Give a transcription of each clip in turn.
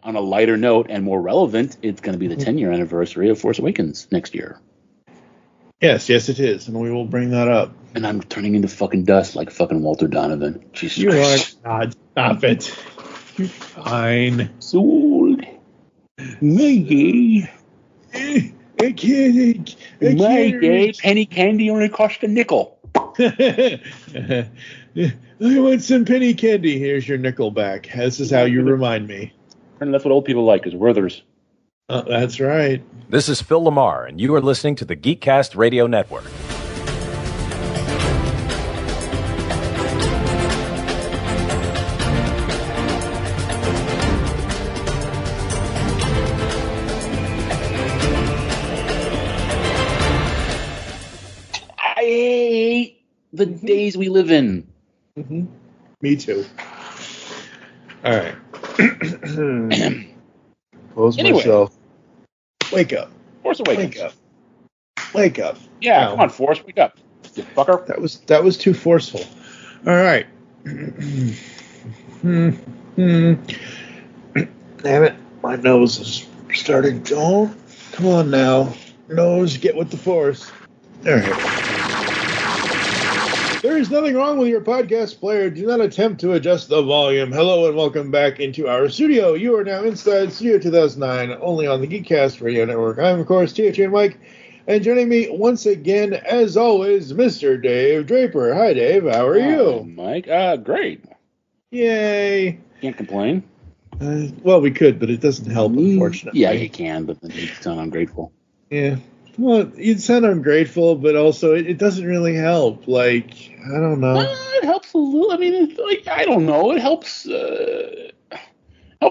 on a lighter note and more relevant, it's going to be the 10-year anniversary of Force Awakens next year. Yes, it is, and we will bring that up. And I'm turning into fucking dust like fucking Walter Donovan. Jesus you Christ. are not. Stop it. You're fine. Sold. My day. I can't. My day, penny candy only cost a nickel. I want some penny candy. Here's your nickel back. This is how you remind me. And that's what old people like, is Werther's. That's right. This is Phil Lamar, and you are listening to the Geekcast Radio Network. I hate the days we live in. Mm-hmm. Me too. All right. Close myself. Wake up. Force Awakens. Wake up. Yeah, come on, Force. Wake up, you fucker. That was too forceful. All right. Damn it. My nose is starting. Don't. Come on now. Nose, get with the Force. All right. There is nothing wrong with your podcast player. Do not attempt to adjust the volume. Hello and welcome back into our studio. You are now inside Studio 2009, only on the Geekcast Radio Network. I'm, of course, TFG1Mike, and joining me once again, as always, Mr. Dave Draper. Hi, Dave. How are you? Mike? Great. Yay. Can't complain. Well, we could, but it doesn't help, unfortunately. Yeah, you can, but then you sound ungrateful. Yeah. Well, you'd sound ungrateful, but also it doesn't really help. Like, I don't know. It helps a little. I mean, I don't know. It helps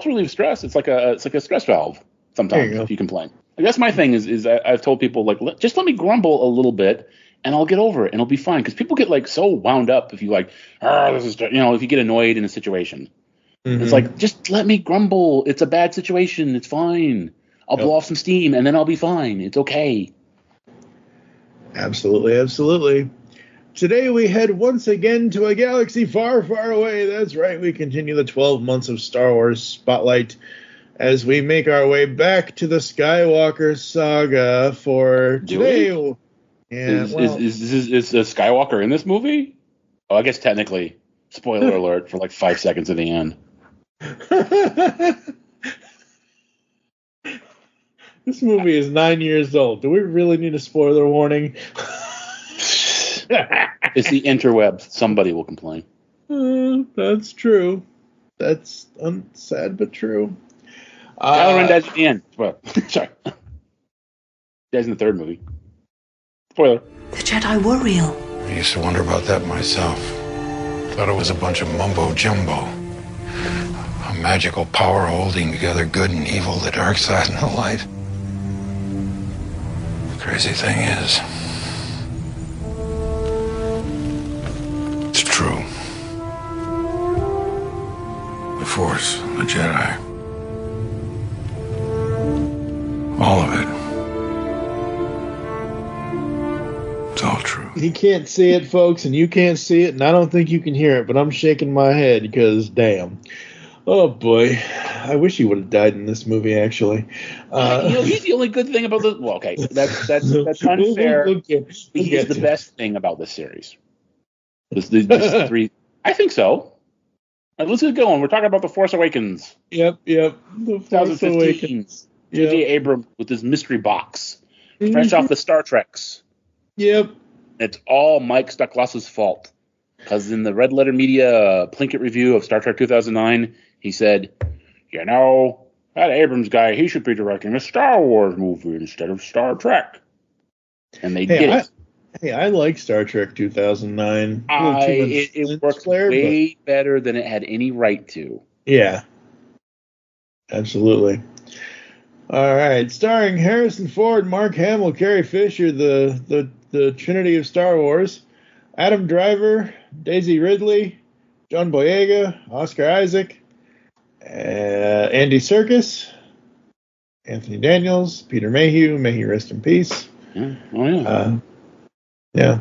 relieve stress. It's like a stress valve sometimes if you complain. Like, that's my thing is I've told people, like, just let me grumble a little bit and I'll get over it and it'll be fine. Because people get like so wound up if you like, if you get annoyed in a situation. Mm-hmm. It's like, just let me grumble. It's a bad situation. It's fine. I'll blow off some steam, and then I'll be fine. It's okay. Absolutely. Today we head once again to a galaxy far, far away. That's right. We continue the 12 months of Star Wars Spotlight as we make our way back to the Skywalker saga for today. Yeah, is Skywalker in this movie? Oh, I guess technically. Spoiler alert for like 5 seconds at the end. This movie is 9 years old. Do we really need a spoiler warning? It's the interwebs. Somebody will complain. That's true. That's sad but true. Kylo Ren dies at the end. Well, sorry. Dies in the third movie. Spoiler. The Jedi were real. I used to wonder about that myself. Thought it was a bunch of mumbo-jumbo. A magical power holding together good and evil, the dark side and the light. Crazy thing is, it's true. The Force, the Jedi, all of it. It's all true. He can't see it, folks, and you can't see it, and I don't think you can hear it, but I'm shaking my head because, damn. Oh, boy. I wish he would have died in this movie, actually. He's the only good thing about this. Well, okay, that's unfair. He's the best thing about this series. This three. I think so. Right, let's get going. We're talking about The Force Awakens. Yep. The Force Awakens. J.J. Abrams with his mystery box. Fresh off the Star Treks. Yep. It's all Mike Stuckloss's fault. Because in the Red Letter Media Plinkett review of Star Trek 2009, he said, that Abrams guy, he should be directing a Star Wars movie instead of Star Trek. And they did it. I like Star Trek 2009. It worked way better than it had any right to. Yeah. Absolutely. All right. Starring Harrison Ford, Mark Hamill, Carrie Fisher, the Trinity of Star Wars, Adam Driver, Daisy Ridley, John Boyega, Oscar Isaac, Andy Serkis, Anthony Daniels, Peter Mayhew. May he rest in peace. Yeah.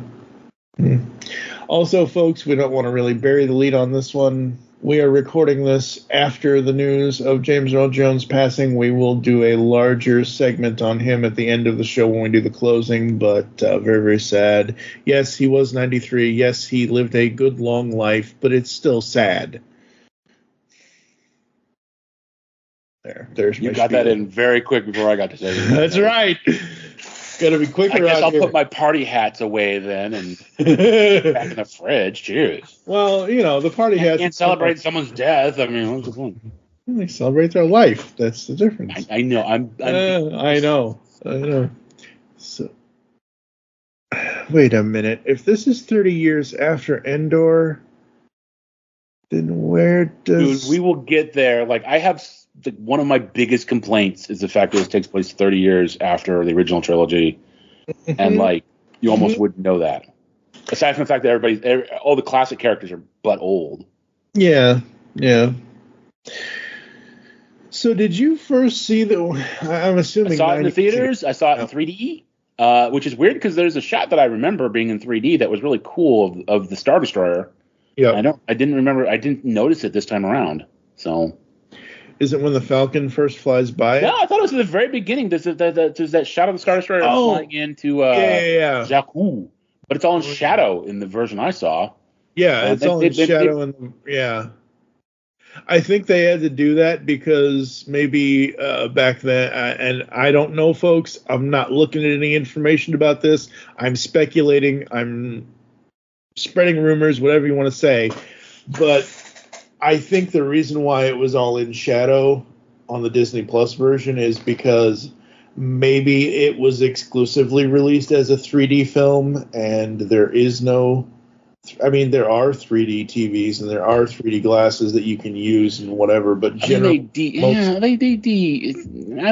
Also, folks, we don't want to really bury the lead on this one. we are recording this after the news of James Earl Jones passing. We will do a larger segment on him at the end of the show when we do the closing, but very, very sad. Yes, he was 93. Yes, he lived a good, long life, but it's still sad. There's you my got spiel. that in very quick before I got to say it. That's right. Got to be quicker. I guess I'll here. put my party hats away then and back in the fridge. Cheers. Well, the party hats. You can't celebrate someone's death. I mean, what's the point? They celebrate their life. That's the difference. I know. I know. So, wait a minute. If this is 30 years after Endor, then where does... Dude, we will get there. Like, I have... one of my biggest complaints is the fact that it takes place 30 years after the original trilogy. And, like, you almost wouldn't know that. Aside from the fact that all the classic characters are but old. Yeah. So did you first see I'm assuming... I saw it in the theaters. I saw it in 3D, which is weird because there's a shot that I remember being in 3D that was really cool of the Star Destroyer. Yeah. I didn't notice it this time around. So... Is it when the Falcon first flies by? No, I thought it was at the very beginning. There's that shot of the Star Destroyer flying into Jakku. But it's all in shadow in the version I saw. Yeah, it's all in shadow. I think they had to do that because maybe back then, and I don't know, folks. I'm not looking at any information about this. I'm speculating. I'm spreading rumors, whatever you want to say. But I think the reason why it was all in shadow on the Disney Plus version is because maybe it was exclusively released as a 3D film, and there is no... I mean, there are 3D TVs and there are 3D glasses that you can use and whatever, but generally... I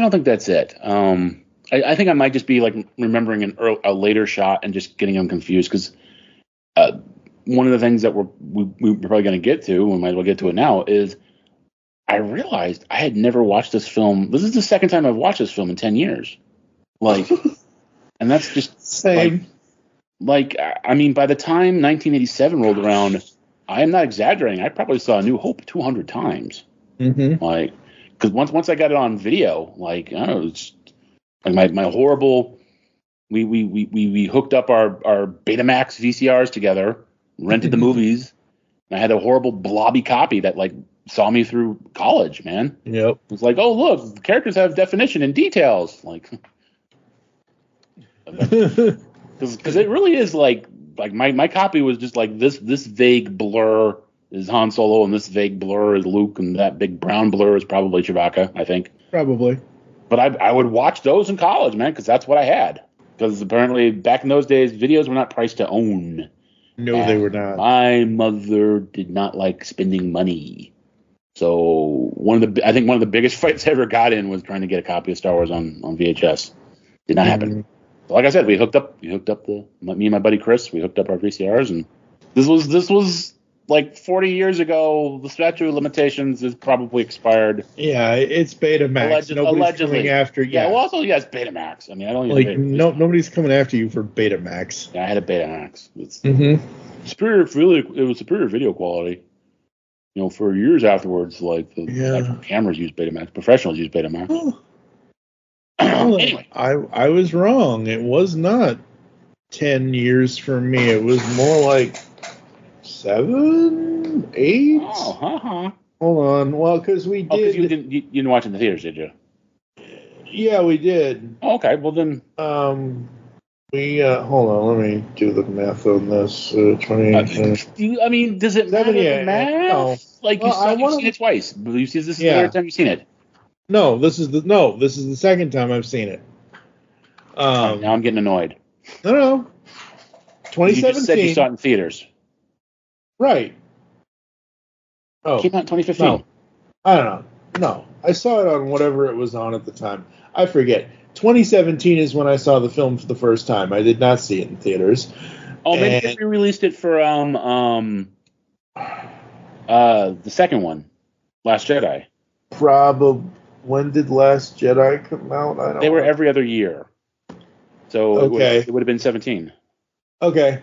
don't think that's it. I think I might just be like remembering a later shot and just getting them confused, because one of the things that we're probably going to get to, we might as well get to it now, is I realized I had never watched this film. This is the second time I've watched this film in 10 years. Like, and that's just... Same. Like, I mean, by the time 1987 rolled around, I am not exaggerating. I probably saw A New Hope 200 times. Mm-hmm. Like, because once I got it on video, like, I don't know, it's like my horrible. We hooked up our Betamax VCRs together, rented the movies, and I had a horrible blobby copy that like saw me through college, man. Yep. It was like, oh look, the characters have definition and details, like. Because it really is like my copy was just like this vague blur is Han Solo and this vague blur is Luke and that big brown blur is probably Chewbacca, I think. Probably. But I would watch those in college, man, because that's what I had. Because apparently back in those days, videos were not priced to own. No, and they were not. My mother did not like spending money. So I think one of the biggest fights I ever got in was trying to get a copy of Star Wars on VHS. Did not happen. Like I said, me and my buddy Chris, we hooked up our VCRs, and this was like 40 years ago. The statute of limitations is probably expired. Yeah, it's Betamax. Nobody's coming after. Yeah, well, also it's Betamax. I mean, I don't even nobody's coming after you for Betamax. Yeah, I had a Betamax. It's superior. Really, it was superior video quality. You know, for years afterwards, like the actual cameras used Betamax, professionals used Betamax. Oh. Anyway, I was wrong. It was not 10 years for me. It was more like 7, 8. Oh, Hold on. Well, because we did. Because you didn't watch in the theaters, did you? Yeah, we did. Oh, okay. Well then. We hold on. Let me do the math on this. 20. I mean, does it matter the math? No. Like you've seen it twice. This is the third time you've seen it. No, this is the second time I've seen it. Now I'm getting annoyed. No. 2017. You just said you saw it in theaters. Right. Oh. It came out in 2015. No. I don't know. No. I saw it on whatever it was on at the time. I forget. 2017 is when I saw the film for the first time. I did not see it in theaters. Oh, maybe they re-released it for the second one, Last Jedi. Probably. When did Last Jedi come out? I don't know. They were every other year. So it would have been 17. Okay.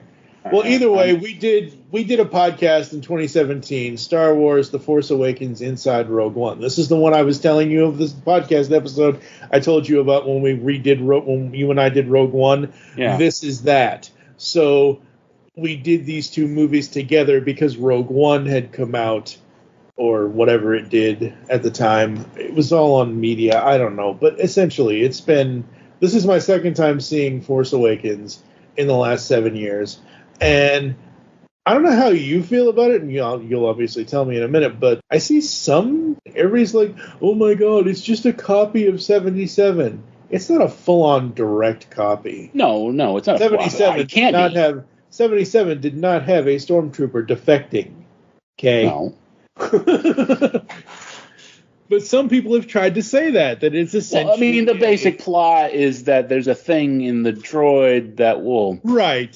Well, either way, we did a podcast in 2017, Star Wars: The Force Awakens Inside Rogue One. This is the one I was telling you of, this podcast episode I told you about when when you and I did Rogue One. Yeah. This is that. So we did these two movies together because Rogue One had come out, or whatever it did at the time. It was all on media. I don't know, but essentially, this is my second time seeing Force Awakens in the last 7 years. And I don't know how you feel about it, and you'll obviously tell me in a minute, but I see everybody's like, oh my god, it's just a copy of 77. It's not a full-on direct copy. No, it's not. 77 77 did not have a stormtrooper defecting. Okay. No. But some people have tried to say that it's essentially... Well, I mean, the basic plot is that there's a thing in the droid that will... Right.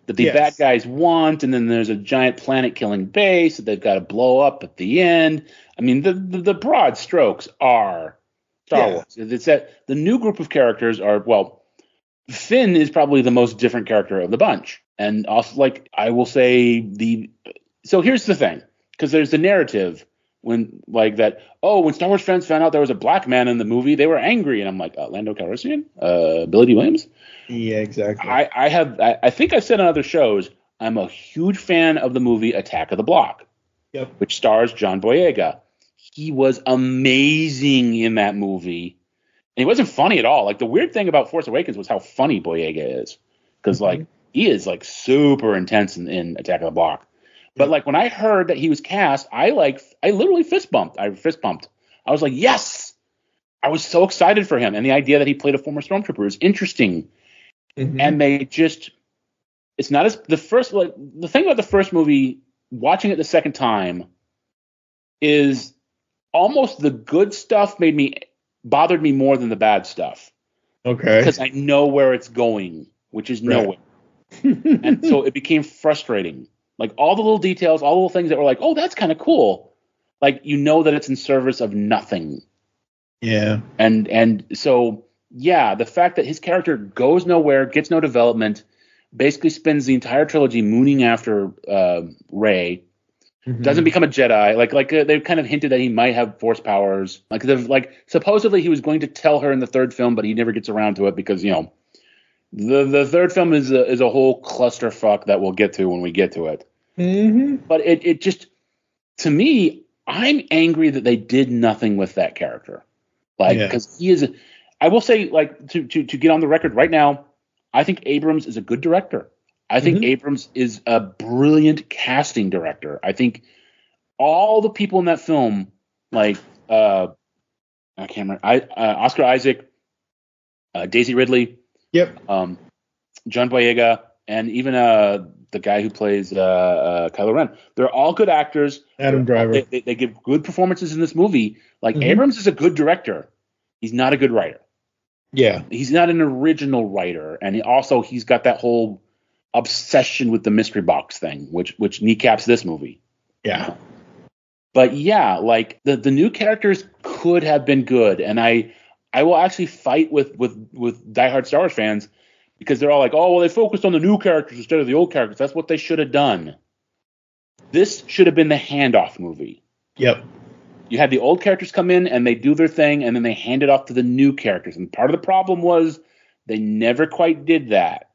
That the bad guys want, and then there's a giant planet-killing base that they've got to blow up at the end. I mean, the broad strokes are Star Wars. It's that the new group of characters are, well, Finn is probably the most different character of the bunch. And also, like, I will say so here's the thing, because there's the narrative when, like, that, when Star Wars fans found out there was a black man in the movie, they were angry. And I'm like, Lando Calrissian? Billy D. Williams? Yeah, exactly. I think I've said on other shows, I'm a huge fan of the movie Attack of the Block, which stars John Boyega. He was amazing in that movie. And he wasn't funny at all. Like, the weird thing about Force Awakens was how funny Boyega is. Because, like, he is, like, super intense in Attack of the Block. But, like, when I heard that he was cast, I literally fist bumped. I was like, yes! I was so excited for him. And the idea that he played a former stormtrooper is interesting. Mm-hmm. And it's not as the thing about the first movie, watching it the second time, is almost the good stuff bothered me more than the bad stuff. Okay. Because I know where it's going, which is nowhere. And so it became frustrating. Like, all the little details, all the little things that were like, oh, that's kind of cool. Like, you know that it's in service of nothing. Yeah. And so, yeah, the fact that his character goes nowhere, gets no development, basically spends the entire trilogy mooning after Rey, doesn't become a Jedi. Like they kind of hinted that he might have Force powers. Like supposedly he was going to tell her in the third film, but he never gets around to it because, you know, the third film is a whole clusterfuck that we'll get to when we get to it. Mm-hmm. But it just, to me, I'm angry that they did nothing with that character. Like, because he is, I will say, like, to get on the record right now, I think Abrams is a good director. I think Abrams is a brilliant casting director. I think all the people in that film, like, I can't remember, Oscar Isaac, Daisy Ridley, John Boyega, and even the guy who plays Kylo Ren. They're all good actors. Adam Driver. They give good performances in this movie. Like, Abrams is a good director. He's not a good writer. Yeah. He's not an original writer. And he's got that whole obsession with the mystery box thing, which kneecaps this movie. Yeah. But yeah, like, the new characters could have been good. And I will actually fight with diehard Star Wars fans, because they're all like, oh, well, they focused on the new characters instead of the old characters. That's what they should have done. This should have been the handoff movie. Yep. You had the old characters come in and they do their thing, and then they hand it off to the new characters. And part of the problem was they never quite did that.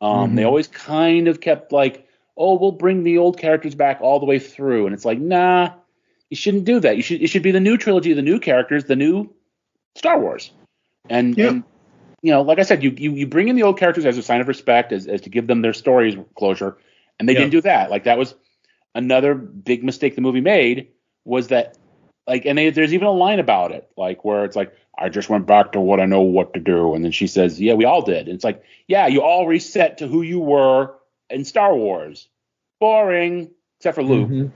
They always kind of kept like, oh, we'll bring the old characters back all the way through. And it's like, nah, you shouldn't do that. It should be the new trilogy, the new characters, the new Star Wars. And you know, like I said, you bring in the old characters as a sign of respect, as to give them their stories closure, and they didn't do that. Like, that was another big mistake the movie made, was that, like, and there's even a line about it, like, where it's like, I just went back to what I know what to do, and then she says, yeah, we all did. And it's like, yeah, you all reset to who you were in Star Wars. Boring, except for Luke,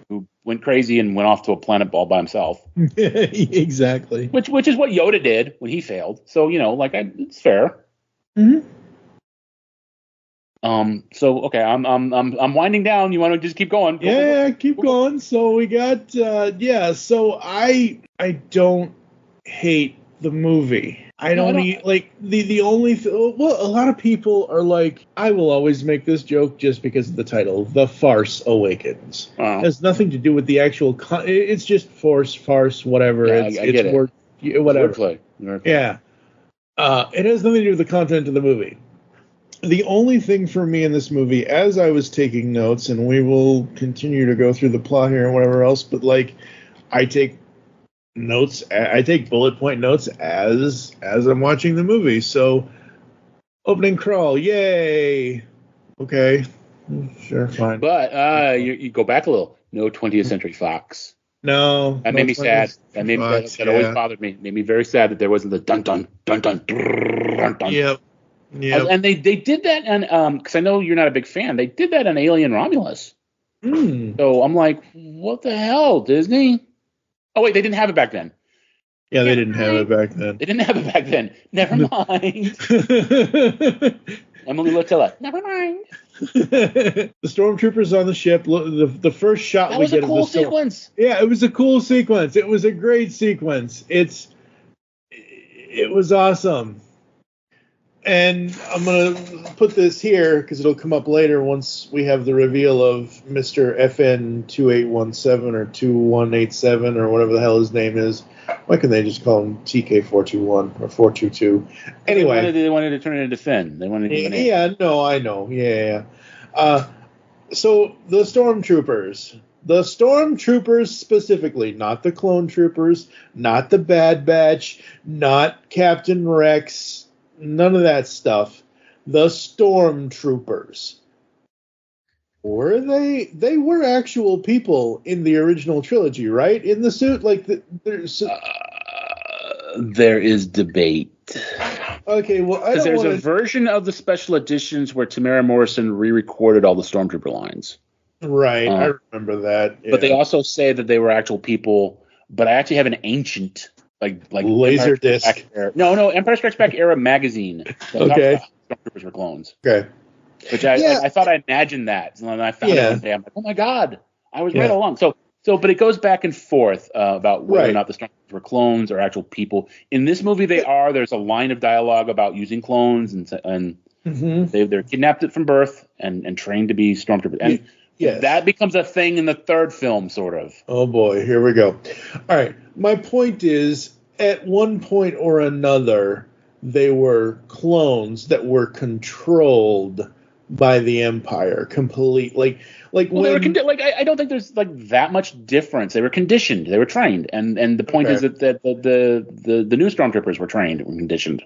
who went crazy and went off to a planet all by himself. Exactly. Which is what Yoda did when he failed. So, you know, like, it's fair. So okay, I'm winding down. You want to just keep going? Keep going. So we got so I don't hate the movie. I don't need, like, the only well, a lot of people are like, I will always make this joke just because of the title, The Farce Awakens. Oh. It has nothing to do with the actual it's just farce, whatever. Yeah, it's I get it. Whatever. Wordplay. Yeah. It has nothing to do with the content of the movie. The only thing for me in this movie, as I was taking notes, and we will continue to go through the plot here and whatever else, but like, I take bullet point notes as I'm watching the movie. So, opening crawl, yay! Okay, sure, fine. But you go back a little. No 20th Century Fox. No, That made me sad. That always bothered me. Made me very sad that there wasn't the dun dun dun dun dun dun. Yep. And they did that, and because I know you're not a big fan, they did that on Alien Romulus. So I'm like, what the hell, Disney? Oh wait, they didn't have it back then. Yeah, they didn't have it back then. They didn't have it back then. Never mind. Emily Lotilla. Never mind. The stormtroopers on the ship. The first shot That we was get a cool of the sequence. Yeah, it was a cool sequence. It was a great sequence. It was awesome. And I'm going to put this here because it'll come up later once we have the reveal of Mr. FN2817 or 2187 or whatever the hell his name is. Why can't they just call him TK421 or 422? Anyway. They wanted to turn it into Finn. They wanted to give it a name. Yeah, no, I know. Yeah. So the stormtroopers specifically, not the clone troopers, not the Bad Batch, not Captain Rex, none of that stuff. The stormtroopers. Were they? They were actual people in the original trilogy, right? In the suit, like there is debate. Okay, well, because there's a version of the special editions where Tamara Morrison re-recorded all the stormtrooper lines. Right, I remember that. Yeah. But they also say that they were actual people. But I actually have an ancient like laser disc. No, Empire Strikes Back era magazine. Okay, stormtroopers were clones. Okay. Which I thought I imagined that, and then I found it one day. I'm like, oh my god, I was right all along. So, but it goes back and forth about whether or not the stormtroopers were clones or actual people. In this movie, they are. There's a line of dialogue about using clones, and they're kidnapped from birth and trained to be stormtroopers. And that becomes a thing in the third film, sort of. Oh boy, here we go. All right, my point is, at one point or another, they were clones that were controlled by the Empire, complete when I don't think there's like that much difference. They were conditioned, they were trained, and the point is that the new stormtroopers were trained and conditioned.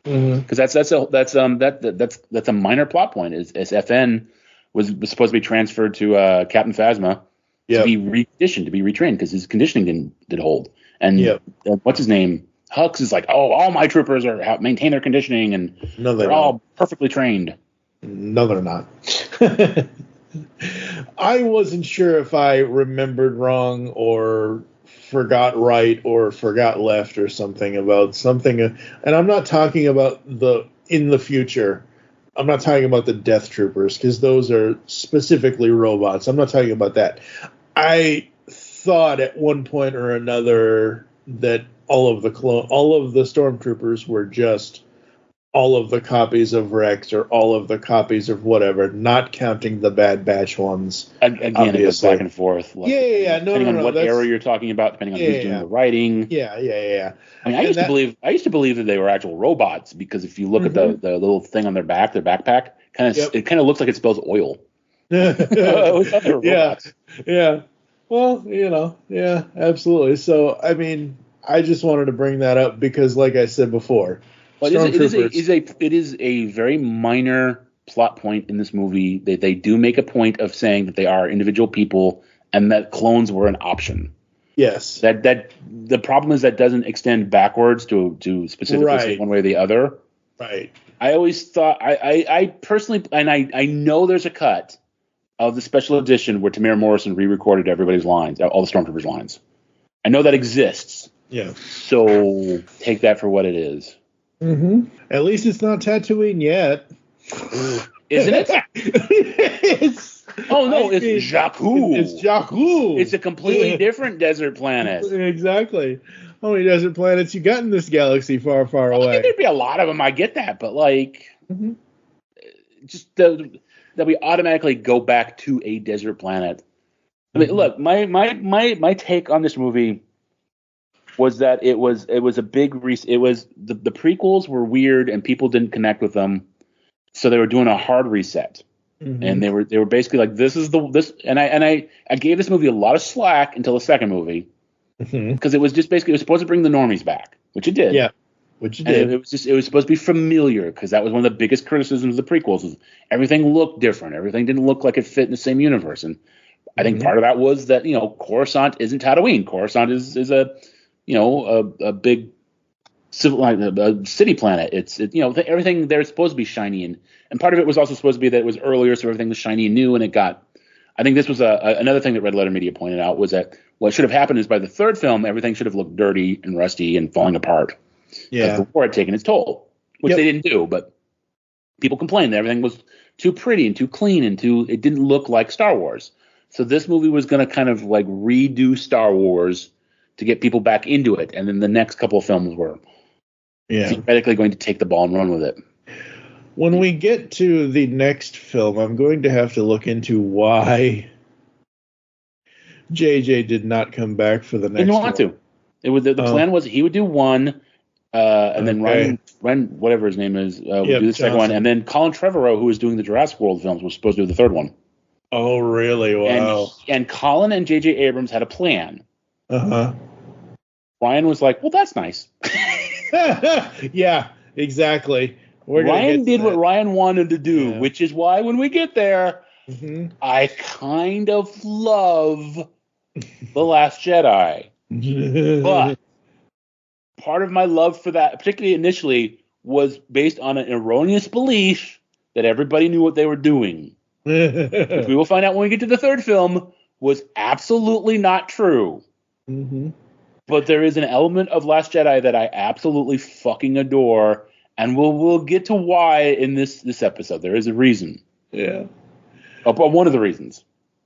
Because that's a minor plot point. Is FN was supposed to be transferred to Captain Phasma to be reconditioned, to be retrained, because his conditioning didn't hold. And what's his name? Hux is like, oh, all my troopers maintain their conditioning, and they're all perfectly trained. No, they're not. I wasn't sure if I remembered wrong or forgot right or forgot left or something about something. And I'm not talking about in the future. I'm not talking about the Death Troopers, because those are specifically robots. I'm not talking about that. I thought at one point or another that all of the stormtroopers were just all of the copies of Rex or all of the copies of whatever, not counting the Bad Batch ones. Again, it goes back and forth. Depending on what era you're talking about, depending on who's doing the writing. Yeah. I mean, I used to believe that they were actual robots, because if you look at the little thing on their backpack, it kind of looks like it spells oil. I thought they were robots. Yeah. Well, absolutely. So, I mean, I just wanted to bring that up because, like I said before, it is a very minor plot point in this movie. They do make a point of saying that they are individual people and that clones were an option. Yes. That the problem is that doesn't extend backwards to specifically say one way or the other. Right. I always thought I personally, and I know there's a cut of the special edition where Tamara Morrison re-recorded everybody's lines, all the stormtroopers' lines. I know that exists. Yeah. So take that for what it is. At least it's not Tatooine yet. Isn't it? It's Jakku. It's Jakku. It's a completely different desert planet. Exactly. many desert planets you got in this galaxy far, far away? I mean, there'd be a lot of them. I get that, but like, just that we automatically go back to a desert planet. I mean, look, my take on this movie was that it was a big it was the prequels were weird and people didn't connect with them, so they were doing a hard reset. And they were basically like, this is and I gave this movie a lot of slack until the second movie, because it was just basically, it was supposed to bring the normies back, which it did. Yeah, which it did. It was supposed to be familiar, because that was one of the biggest criticisms of the prequels, is everything looked different, everything didn't look like it fit in the same universe. And I think part of that was that, you know, Coruscant isn't Tatooine. Coruscant is a, you know, a big civil, a city planet. It's you know, everything there is supposed to be shiny, and part of it was also supposed to be that it was earlier, so everything was shiny and new, and it got. I think this was another thing that Red Letter Media pointed out, was that what should have happened is by the third film, everything should have looked dirty and rusty and falling apart. Yeah, the war had taken its toll, which they didn't do, but people complained that everything was too pretty and too clean and it didn't look like Star Wars. So this movie was going to kind of like redo Star Wars to get people back into it, and then the next couple of films were theoretically going to take the ball and run with it. When we get to the next film, I'm going to have to look into why JJ did not come back for the next one. He didn't want to. It was the plan was he would do one, and then Ryan, whatever his name is, would do the second one, and then Colin Trevorrow, who was doing the Jurassic World films, was supposed to do the third one. Oh, really? Wow. And Colin and J.J. Abrams had a plan. Ryan was like, well, that's nice. Yeah, exactly. Ryan did what Ryan wanted to do, which is why when we get there, I kind of love The Last Jedi. But part of my love for that, particularly initially, was based on an erroneous belief that everybody knew what they were doing. Which we will find out when we get to the third film was absolutely not true. But there is an element of Last Jedi that I absolutely fucking adore, and we'll get to why in this episode. There is a reason. Yeah. One of the reasons.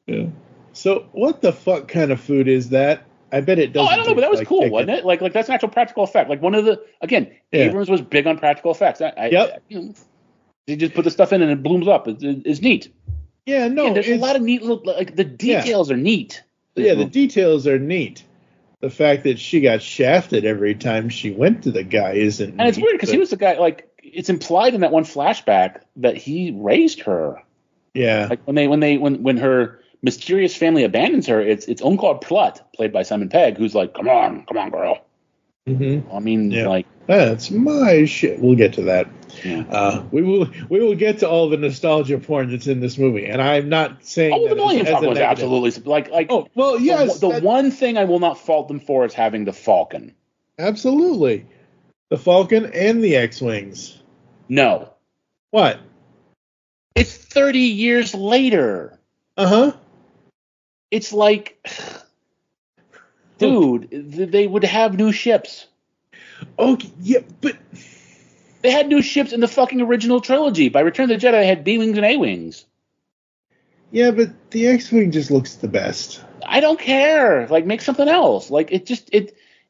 Yeah. So what the fuck kind of food is that? I bet it doesn't. Oh, I don't know, but that was like, cool, wasn't it? Like that's an actual practical effect. Like one of the, again, Abrams was big on practical effects. You just put the stuff in and it blooms up. It's neat. Yeah, no. There's a lot of neat little, like the details are neat. Yeah, the details are neat. The fact that she got shafted every time she went to the guy isn't. And it's weird because he was the guy. Like it's implied in that one flashback that he raised her. Yeah. Like when her mysterious family abandons her, it's Unclad Plutt, played by Simon Pegg, who's like, come on, girl. I mean, like that's my shit. We'll get to that. Yeah. We will get to all the nostalgia porn that's in this movie, and I'm not saying. Oh, the Millennium Falcon was absolutely like. Oh, well, yes. The one thing I will not fault them for is having the Falcon. Absolutely, the Falcon and the X-wings. No. What? It's 30 years later. It's like, dude, they would have new ships. Okay, yeah, but they had new ships in the fucking original trilogy. By Return of the Jedi, they had B-wings and A-wings. Yeah, but the X-wing just looks the best. I don't care. Like, make something else. Like,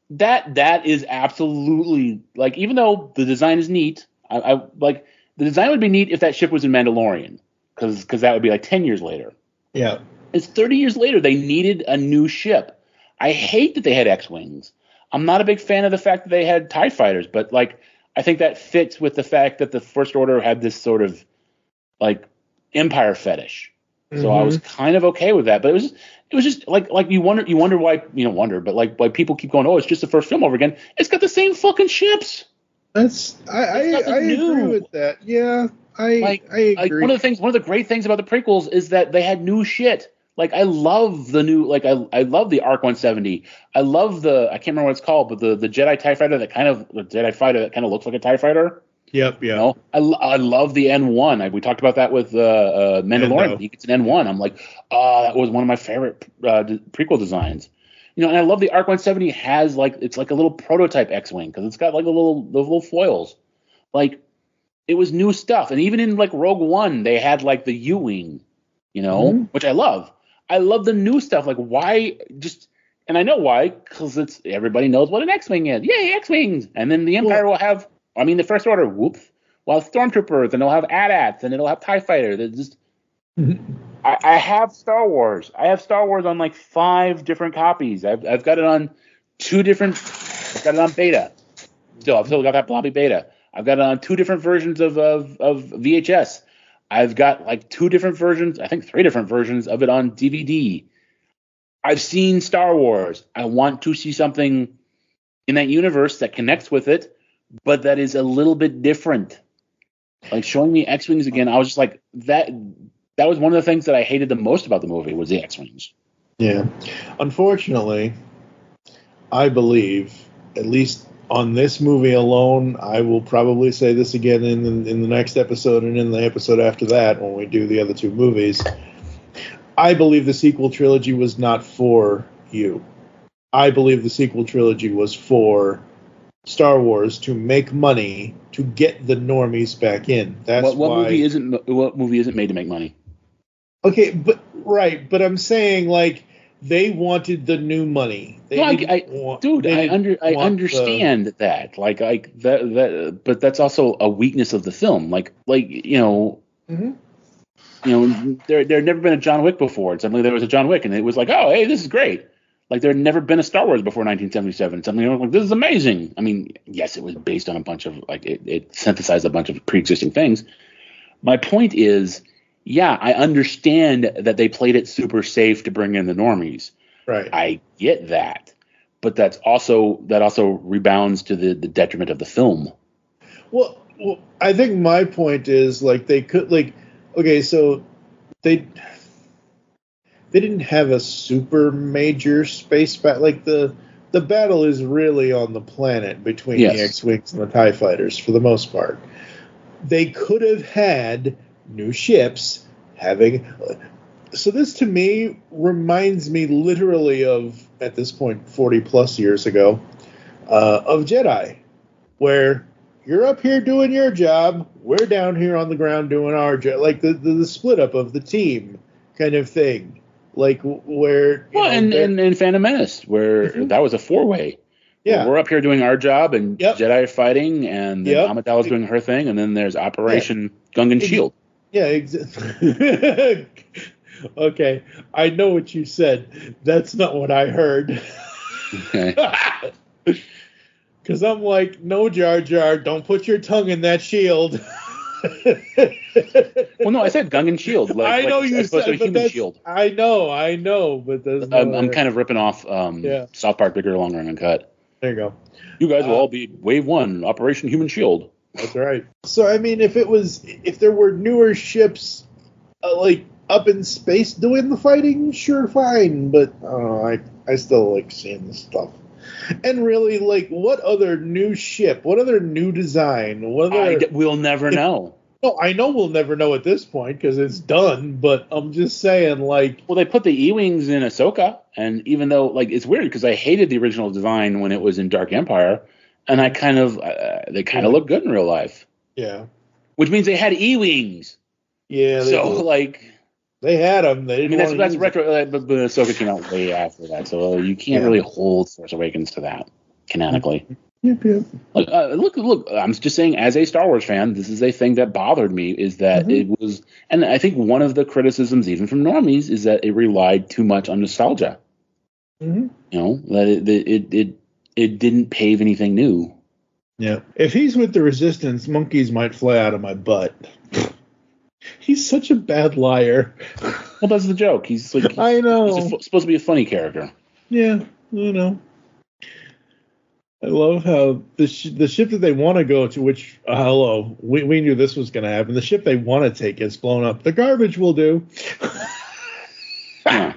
that is absolutely, like, even though the design is neat, I like, the design would be neat if that ship was in Mandalorian, because that would be like 10 years later. Yeah. It's 30 years later. They needed a new ship. I hate that they had X-wings. I'm not a big fan of the fact that they had TIE fighters, but like I think that fits with the fact that the First Order had this sort of like Empire fetish. So I was kind of okay with that. But it was just like you wonder why but like why people keep going, oh, it's just the first film over again. It's got the same fucking ships. I agree with that. Yeah, I agree. Like one of the great things about the prequels is that they had new shit. Like I love the new, like I love the ARC 170. I love I can't remember what it's called, but the Jedi TIE fighter the Jedi fighter that kind of looks like a TIE fighter. Yep. You know? I love the N1. We talked about that with Mandalorian. He gets an N1. I'm like, that was one of my favorite prequel designs. You know, and I love the ARC 170 has like, it's like a little prototype X-wing because it's got like the little foils. Like it was new stuff. And even in like Rogue One, they had like the U-wing, you know, which I love. I love the new stuff. Like why just And I know why, because everybody knows what an X-Wing is. Yay, X-Wings! And then the Empire will have, the First Order, whoops, will have Stormtroopers, and it'll have AT-ATs, and it'll have TIE Fighter. They're just... I have Star Wars. I have Star Wars on like 5 different copies. I've got it on 2 different... I've got it on beta. I've still got that blobby beta. I've got it on 2 different versions of VHS. I've got like 2 different versions, I think 3 different versions of it on DVD. I've seen Star Wars. I want to see something in that universe that connects with it, but that is a little bit different. Like showing me X-Wings again, I was just like, that was one of the things that I hated the most about the movie was the X-Wings. Yeah. Unfortunately, I believe, at least on this movie alone, I will probably say this again in the next episode and in the episode after that when we do the other 2 movies. I believe the sequel trilogy was not for you. I believe the sequel trilogy was for Star Wars to make money to get the normies back in. That's what movie isn't made to make money? Okay, but I'm saying like they wanted the new money. I understand that. Like that, but that's also a weakness of the film. Mm-hmm. There had never been a John Wick before. And suddenly there was a John Wick, and it was like, oh, hey, this is great. Like there had never been a Star Wars before 1977. Suddenly, like, this is amazing. I mean, yes, it was based on a bunch of it synthesized a bunch of pre-existing things. My point is, yeah, I understand that they played it super safe to bring in the normies. Right. I get that, but that also rebounds to the detriment of the film. Well, I think my point is like they could like. Okay, so they didn't have a super major space battle. Like the battle is really on the planet between the X-Wings and the TIE Fighters for the most part. They could have had new ships having... So this to me reminds me literally of, at this point, 40 plus years ago, of Jedi, where... You're up here doing your job. We're down here on the ground doing our job. Like the split up of the team kind of thing. Like where... and Phantom Menace, where that was a 4-way. Yeah. We're up here doing our job, and Jedi are fighting, and then Amidala's doing her thing, and then there's Operation Gungan Shield. Yeah, exactly. Okay, I know what you said. That's not what I heard. Okay. Because I'm like, no, Jar Jar, don't put your tongue in that shield. Well, no, I said Gungan Shield. I know you said, but human shield. I know, but that's I'm kind of ripping off South Park Bigger, Longer, and Uncut. There you go. You guys will all be Wave 1, Operation Human Shield. That's right. So, I mean, if there were newer ships, like, up in space doing the fighting, sure, fine. But, I still like seeing this stuff. And really, like, what other new ship? What other new design? We'll never know. No, I know we'll never know at this point because it's done. But I'm just saying, like, well, they put the E-wings in Ahsoka, and even though, like, it's weird because I hated the original design when it was in Dark Empire, and they kind of look good in real life. Yeah, which means they had E-wings. Yeah. They had them. They didn't that's retro. But Ahsoka came out way after that, so you can't really hold Force Awakens to that canonically. Yep. Look. I'm just saying, as a Star Wars fan, this is a thing that bothered me. Is that it was, and I think one of the criticisms, even from normies, is that it relied too much on nostalgia. Mm-hmm. You know, that it didn't pave anything new. Yeah. If he's with the Resistance, monkeys might fly out of my butt. He's such a bad liar. Well, that's the joke. I know. He's supposed to be a funny character. Yeah, I know. I love how the ship that they want to go to, which, we knew this was going to happen. The ship they want to take gets blown up. The garbage will do. Yeah.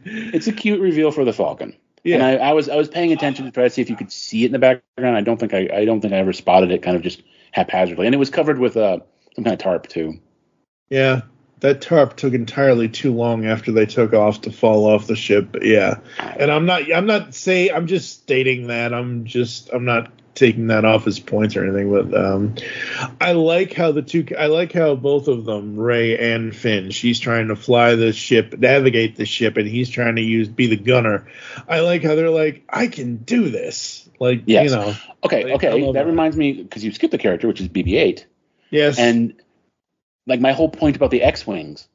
It's a cute reveal for the Falcon. Yeah. And I was paying attention to try to see if you could see it in the background. I don't think I ever spotted it, kind of just haphazardly. And it was covered with some kind of tarp too. Yeah, that tarp took entirely too long after they took off to fall off the ship. But yeah, and I'm just stating that. I'm not taking that off as points or anything, but I like how both of them, Rey and Finn, she's trying to fly the ship, navigate the ship, and he's trying to be the gunner. I like how they're like, I can do this. Like, yes. Okay. That reminds me, because you skipped the character, which is BB-8. Yes. And like my whole point about the X-Wings,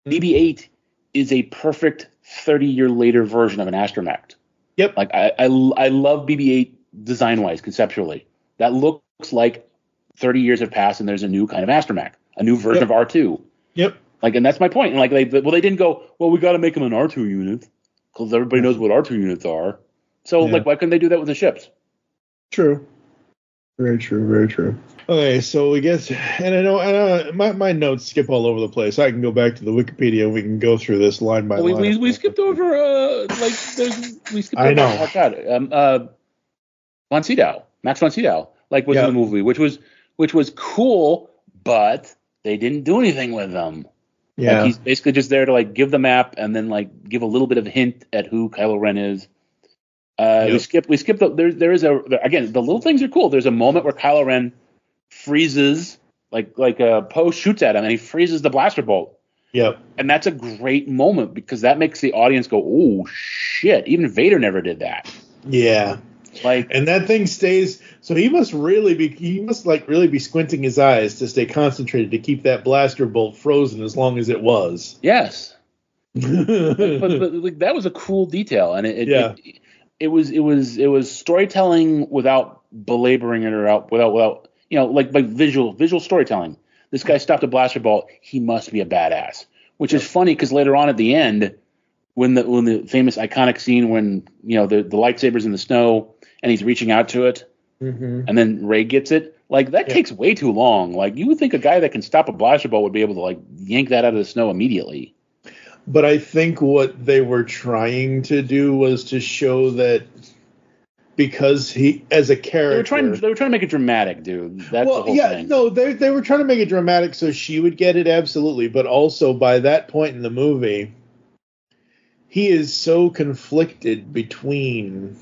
BB-8 is a perfect 30-year later version of an astromech. Yep. Like I love BB-8 design-wise, conceptually. That looks like 30 years have passed and there's a new kind of astromech, a new version of R2. Yep. Like, and that's my point. And like, they didn't go, well, we got to make them an R2 unit because everybody knows what R2 units are. So like, why couldn't they do that with the ships? True. Very true. Very true. Okay, so we guess, and I know my notes skip all over the place. I can go back to the Wikipedia and we can go through this line by line. We skipped over I know. Von Sydow, Max von Sydow, was in the movie, which was cool, but they didn't do anything with them. Yeah, like, he's basically just there to like give the map and then like give a little bit of a hint at who Kylo Ren is. We skipped. There is again, the little things are cool. There's a moment where Kylo Ren freezes, like Poe shoots at him and he freezes the blaster bolt. Yep. And that's a great moment because that makes the audience go, "Oh shit!" Even Vader never did that. Yeah. And that thing stays. So he must really be squinting his eyes to stay concentrated to keep that blaster bolt frozen as long as it was. Yes. but that was a cool detail, and it was storytelling without belaboring it or without like visual storytelling. This guy stopped a blaster bolt. He must be a badass, which is funny because later on at the end, when the famous iconic scene when the lightsaber's in the snow and he's reaching out to it, and then Rey gets it, like that takes way too long. Like you would think a guy that can stop a blaster bolt would be able to like yank that out of the snow immediately. But I think what they were trying to do was to show that because he, as a character, they were trying to make it dramatic, dude. That's the whole thing. No, they were trying to make it dramatic so she would get it, absolutely. But also by that point in the movie, he is so conflicted between.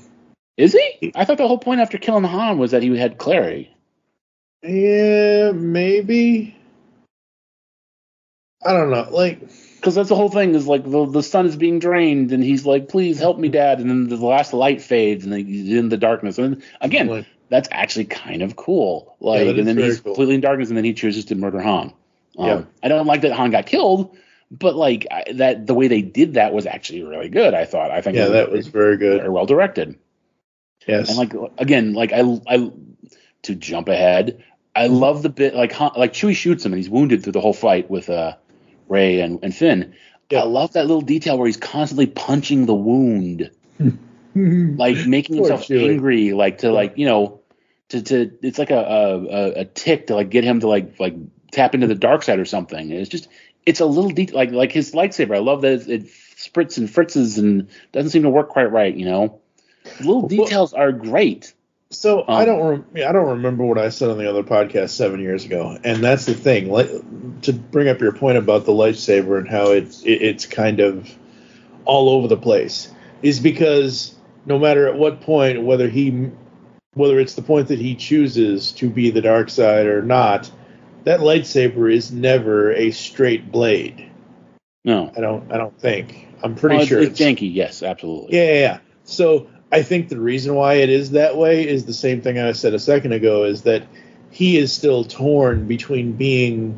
Is he? I thought the whole point after killing Han was that he had clarity. Yeah, maybe. I don't know, like. Because that's the whole thing is like the sun is being drained and he's like, please help me, Dad. And then the last light fades and then he's in the darkness. And again, that's actually kind of cool. Like, and then he's completely in darkness and then he chooses to murder Han. I don't like that Han got killed, but like that the way they did that was actually really good. I think that was very good, very well directed. Yes, and like again, like I to jump ahead, I love the bit like Chewie shoots him and he's wounded through the whole fight with Rey and Finn. I love that little detail where he's constantly punching the wound, like making himself angry, like to like to it's like a tick to like get him to like tap into the dark side or something. It's a little detail like his lightsaber. I love that it spritz and fritzes and doesn't seem to work quite right. Little details are great. So I don't remember what I said on the other podcast 7 years ago, and that's the thing. To bring up your point about the lightsaber and how it's kind of all over the place, is because no matter at what point, whether it's the point that he chooses to be the dark side or not, that lightsaber is never a straight blade. No, I don't think. I'm pretty sure it's janky. Yes, absolutely. Yeah. So I think the reason why it is that way is the same thing I said a second ago, is that he is still torn between being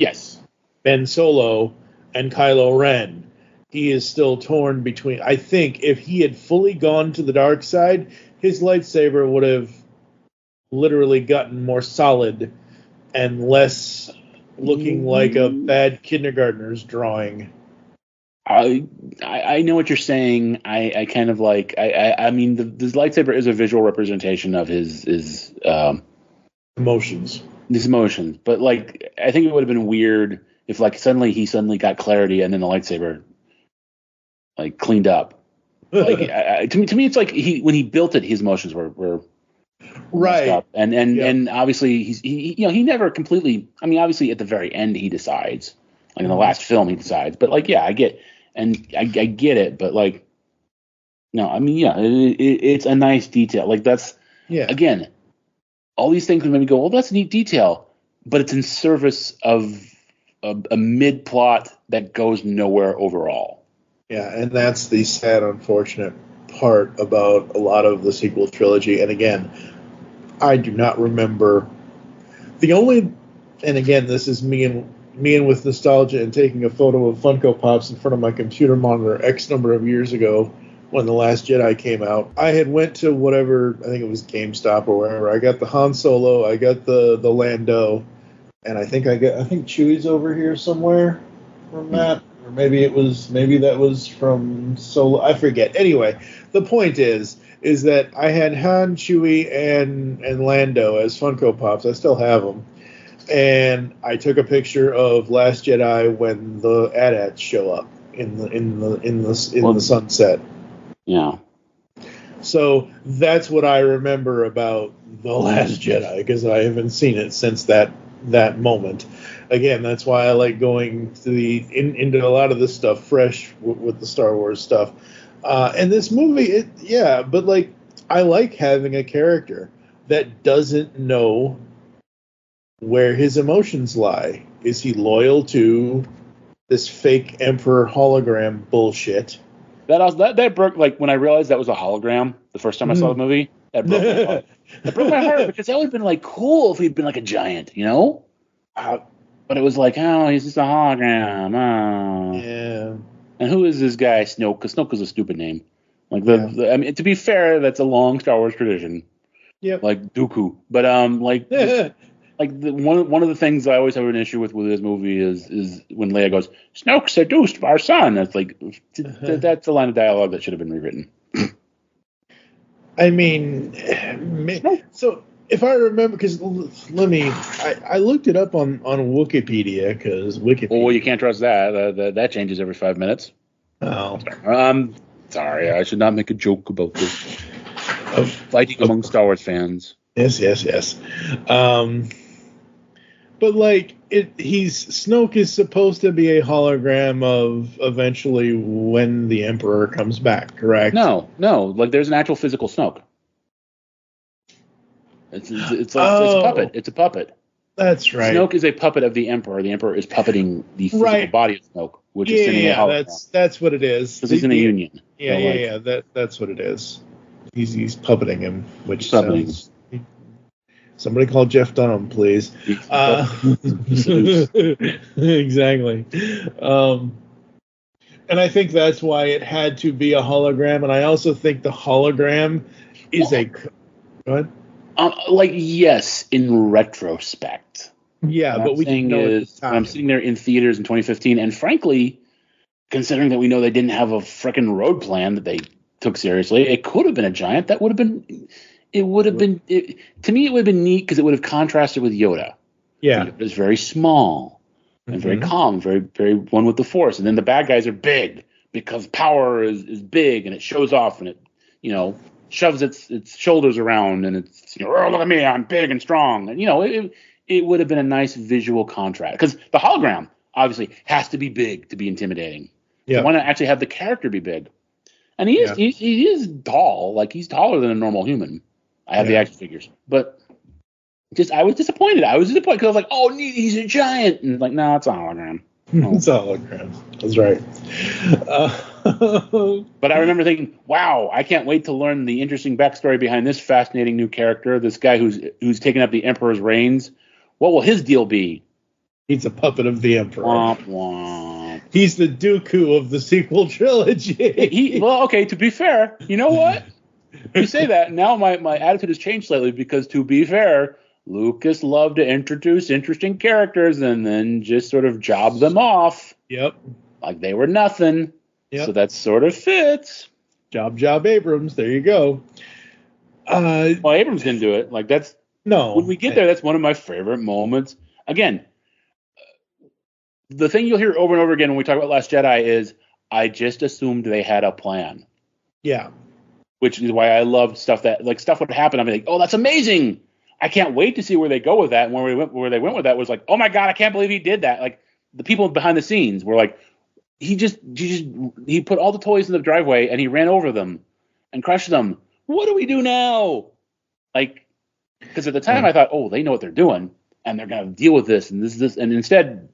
Ben Solo and Kylo Ren. He is still torn between. I think if he had fully gone to the dark side, his lightsaber would have literally gotten more solid and less looking like a bad kindergartner's drawing. I know what you're saying. I kind of like. I mean, this lightsaber is a visual representation of his emotions. His emotions, but like, I think it would have been weird if like he suddenly got clarity and then the lightsaber like cleaned up. Like to me, it's like when he built it, his emotions were right. Up. And obviously he never completely. I mean, obviously at the very end he decides. Like in the last film he decides, but like I get it, but like no, I mean it's a nice detail. Like that's again, all these things would maybe go, well, that's a neat detail, but it's in service of a mid-plot that goes nowhere overall. Yeah, and that's the sad, unfortunate part about a lot of the sequel trilogy. And again, I do not remember and again, this is me and with nostalgia and taking a photo of Funko Pops in front of my computer monitor X number of years ago when The Last Jedi came out. I had went to whatever, I think it was GameStop or wherever. I got the Han Solo, I got the Lando, and I think Chewie's over here somewhere from that. Or maybe that was from Solo. I forget. Anyway, the point is that I had Han, Chewie, and Lando as Funko Pops. I still have them. And I took a picture of Last Jedi when the AT-ATs show up in the sunset. Yeah. So that's what I remember about The Last Jedi, because I haven't seen it since that moment. Again, that's why I like going to into a lot of this stuff fresh with the Star Wars stuff. And this movie, but like I like having a character that doesn't know where his emotions lie. Is he loyal to this fake Emperor hologram bullshit? That broke, like, when I realized that was a hologram the first time I saw the movie, that broke my heart. That broke my heart, because that would have been, like, cool if he'd been, like, a giant, you know? But it was like, oh, he's just a hologram. Oh. Yeah. And who is this guy, Snoke? Because Snoke is a stupid name. Like, I mean, to be fair, that's a long Star Wars tradition. Yep. Like Dooku. But, one of the things I always have an issue with this movie is when Leia goes, Snoke seduced our son. That's like, that's a line of dialogue that should have been rewritten. I mean, so if I remember, because I looked it up on Wikipedia, because Wikipedia. Oh, you can't trust that. That changes every 5 minutes. Oh. Sorry, I should not make a joke about this. Fighting among Star Wars fans. Yes. But like Snoke is supposed to be a hologram of eventually when the Emperor comes back, correct? No, like there's an actual physical Snoke. It's a puppet. It's a puppet. That's right. Snoke is a puppet of the Emperor. The Emperor is puppeting the physical body of Snoke, which is sitting in a hologram. That's what it is. Because he's in a union. Yeah. That's what it is. He's puppeting him, which puppeting. Sounds. Somebody call Jeff Dunham, please. Exactly. And I think that's why it had to be a hologram. And I also think the hologram is Go ahead. Yes, in retrospect. Yeah, but we didn't know at the time. I'm sitting there in theaters in 2015, and frankly, considering that we know they didn't have a frickin' road plan that they took seriously, it could have been a giant. That would have been... to me, it would have been neat because it would have contrasted with Yoda. Yeah. Yoda is very small and very calm, very, very one with the Force. And then the bad guys are big because power is big and it shows off and it, shoves its shoulders around and it's, oh, look at me, I'm big and strong. And, it would have been a nice visual contrast because the hologram obviously has to be big to be intimidating. Yeah. So why not actually have the character be big? And he is tall, like he's taller than a normal human. I have the action figures, but I was disappointed. Because I was like, oh, he's a giant. And like, no, it's a hologram. Oh. It's a hologram. That's right. But I remember thinking, wow, I can't wait to learn the interesting backstory behind this fascinating new character, this guy who's taken up the Emperor's reins. What will his deal be? He's a puppet of the Emperor. Womp, womp. He's the Dooku of the sequel trilogy. Okay, to be fair, you know what? You say that, now my attitude has changed slightly because, to be fair, Lucas loved to introduce interesting characters and then just sort of job them off. Yep. Like they were nothing. Yep. So that sort of fits. Job Abrams. There you go. Well, Abrams didn't do it. Like that's... No. When we get there, that's one of my favorite moments. Again, the thing you'll hear over and over again when we talk about Last Jedi is, I just assumed they had a plan. Yeah. Which is why I loved stuff would happen. I'd be like, oh, that's amazing. I can't wait to see where they go with that. And where they went with that was like, oh my God, I can't believe he did that. Like the people behind the scenes were like, he put all the toys in the driveway and he ran over them and crushed them. What do we do now? Like Because at the time I thought, oh, they know what they're doing, and they're going to deal with this, and this, and instead,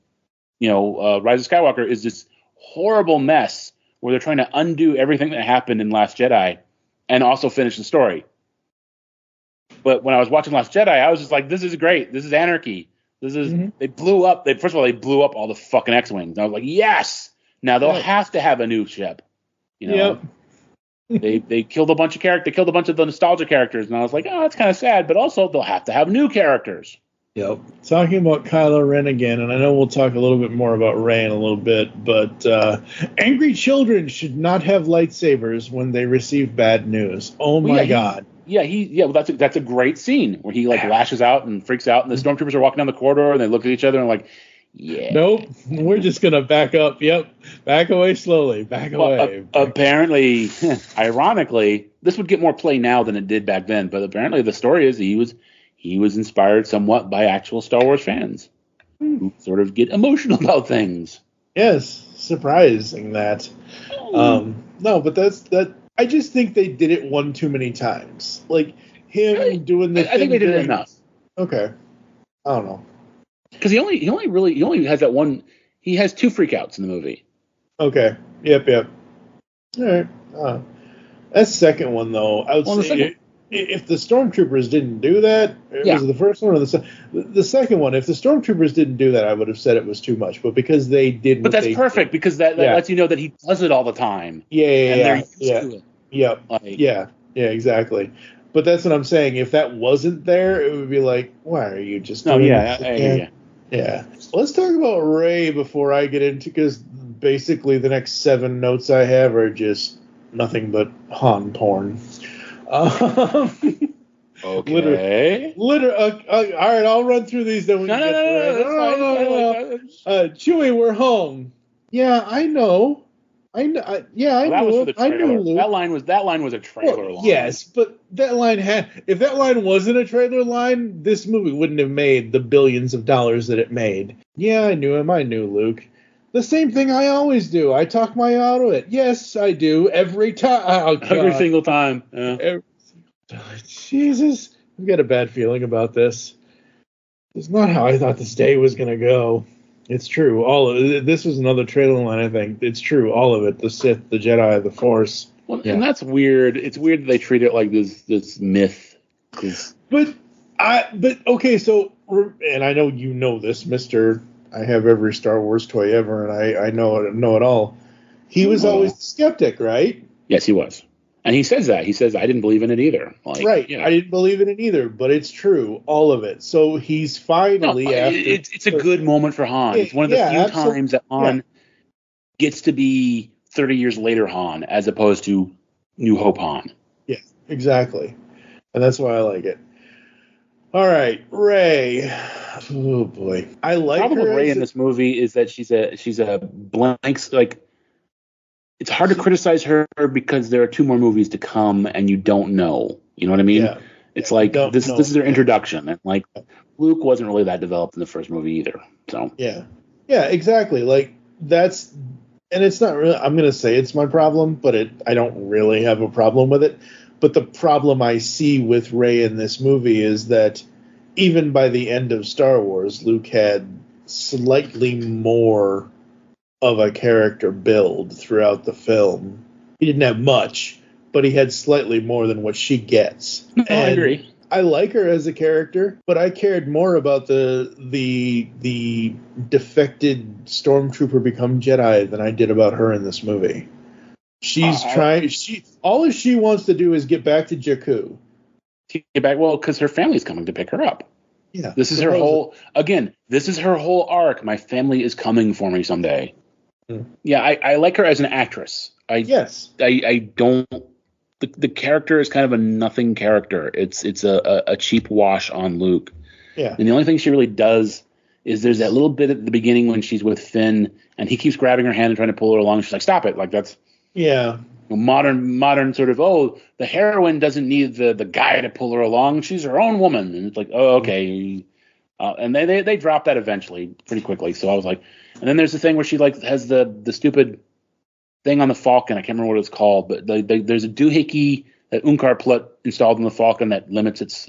Rise of Skywalker is this horrible mess where they're trying to undo everything that happened in Last Jedi and also finish the story. But when I was watching Last Jedi, I was just like, this is great. This is anarchy. This is They blew up. First of all, they blew up all the fucking X-Wings. I was like, yes. Now they'll have to have a new ship. Yep. They killed a bunch of characters. They killed a bunch of the nostalgia characters, and I was like, oh, that's kind of sad. But also, they'll have to have new characters. Yep. Talking about Kylo Ren again, and I know we'll talk a little bit more about Rey in a little bit, but angry children should not have lightsabers when they receive bad news. Oh my God. Well, that's a great scene where he lashes out and freaks out, and the stormtroopers are walking down the corridor, and they look at each other and like, yeah. Nope. We're just gonna back up. Yep. Back away slowly. Back away. Apparently, ironically, this would get more play now than it did back then. But apparently, the story is he was inspired somewhat by actual Star Wars fans who sort of get emotional about things. Yes, surprising that. No, but that. I just think they did it one too many times. Like him doing the. I think they did it enough. Okay. I don't know. Because he only has that one. He has 2 freakouts in the movie. Okay. Yep. All right. That second one though, I would say if the stormtroopers didn't do that, was it the first one or the second one? If the stormtroopers didn't do that, I would have said it was too much. But because they did, but that's perfect because that lets you know that he does it all the time. Yeah. To it. Yep. Yeah, exactly. But that's what I'm saying. If that wasn't there, it would be like, why are you just doing this again? Yeah. Let's talk about Rey before I get into, because basically the next 7 notes I have are just nothing but Han porn. Okay. All right, I'll run through these. Then we can get to Rey. Chewie, we're home. Yeah, I know. I knew Luke. That line was a trailer line. Yes, but that line if that line wasn't a trailer line, this movie wouldn't have made the billions of dollars that it made. Yeah, I knew him. I knew Luke. The same thing I always do. I talk my way out of it. Yes, I do. Every time. Oh, every single time. Yeah. Jesus. I've got a bad feeling about this. It's not how I thought this day was going to go. It's true. All of it. This was another trailer line, I think. It's true. All of it. The Sith, the Jedi, the Force. Well, and that's weird. It's weird that they treat it like this myth. But okay, so, and I know you know this, Mr. I have every Star Wars toy ever, and I know it all. He was always the skeptic, right? Yes, he was. And he says that. He says, I didn't believe in it either. Like, right. I didn't believe in it either, but it's true. All of it. So he's finally it's a good moment for Han. It's one of the few times that Han gets to be 30 years later Han, as opposed to New Hope Han. Yeah, exactly. And that's why I like it. All right, Rey. Oh boy, I like her. The problem with Rey in this movie is that she's a blank. Like, it's hard to criticize her because there are 2 more movies to come, and you don't know. You know what I mean? Yeah. It's like this is their introduction, and like Luke wasn't really that developed in the first movie either. So yeah, exactly. Like that's, and it's not really. I'm gonna say it's my problem, but I don't really have a problem with it. But the problem I see with Rey in this movie is that even by the end of Star Wars, Luke had slightly more of a character build throughout the film. He didn't have much, but he had slightly more than what she gets. I agree. I like her as a character, but I cared more about the defected stormtrooper become Jedi than I did about her in this movie. She's trying. All she wants to do is get back to Jakku. Get back, well, because her family's coming to pick her up. Yeah, this is her whole. Again, this is her whole arc. My family is coming for me someday. Yeah, I like her as an actress. I don't. The character is kind of a nothing character. It's a cheap wash on Luke. Yeah. And the only thing she really does is there's that little bit at the beginning when she's with Finn and he keeps grabbing her hand and trying to pull her along. She's like, stop it. Like that's modern sort of, the heroine doesn't need the guy to pull her along. She's her own woman. And it's like, oh, okay. And they drop that eventually pretty quickly. So I was like, and then there's the thing where she like has the stupid thing on the Falcon. I can't remember what it's called, but there's a doohickey that Unkar put installed in the Falcon that limits its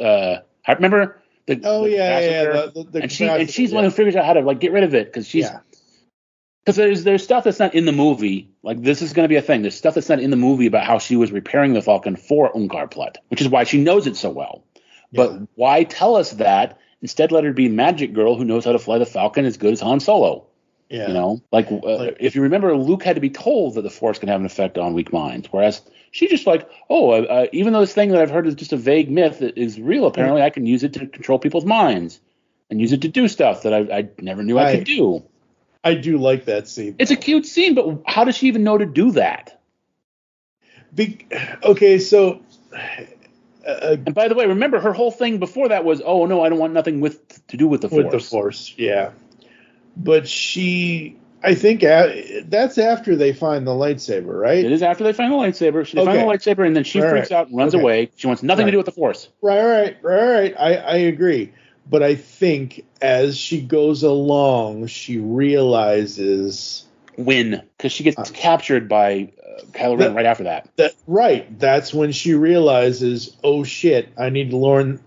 Remember the the and she's the one who figures out how to like get rid of it because there's stuff that's not in the movie. Like this is going to be a thing. There's stuff that's not in the movie about how she was repairing the Falcon for Ungarplat, which is why she knows it so well. Yeah. But why tell us that? Instead, let her be Magic Girl who knows how to fly the Falcon as good as Han Solo. Yeah. You know, if you remember, Luke had to be told that the Force can have an effect on weak minds, whereas she just like, even though this thing that I've heard is just a vague myth that is real, apparently I can use it to control people's minds and use it to do stuff that I never knew I could do. I do like that scene. It's a cute scene, but how does she even know to do that? So... and by the way, remember her whole thing before that was, oh no, I don't want nothing to do with the Force. With the Force, yeah. But I think that's after they find the lightsaber, right? It is after they find the lightsaber. They find the lightsaber, and then she freaks out and runs away. She wants nothing to do with the Force. Right. I agree. But I think as she goes along, she realizes... When? Because she gets captured by Kylo Ren right after that. That's when she realizes, oh shit, I need to learn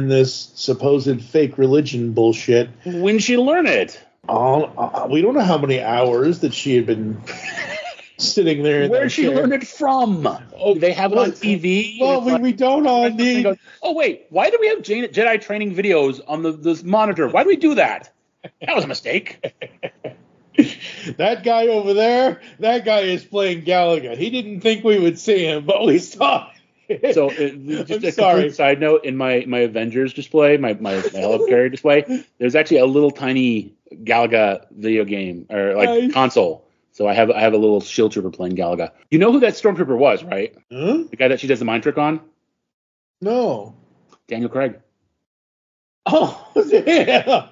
this supposed fake religion bullshit. When did she learn it? We don't know how many hours that she had been sitting there. Where did she learn it from? Oh, they have it on TV. Well, we don't all need. Oh wait, why do we have Jedi training videos on this monitor? Why do we do that? That was a mistake. That guy over there, that guy is playing Galaga. He didn't think we would see him, but we saw it. So, just a complete side note, in my Avengers display, my helicarrier display, there's actually a little tiny Galaga video game, or console. So I have a little shield trooper playing Galaga. You know who that stormtrooper was, right? Huh? The guy that she does the mind trick on? No. Daniel Craig. Oh, yeah.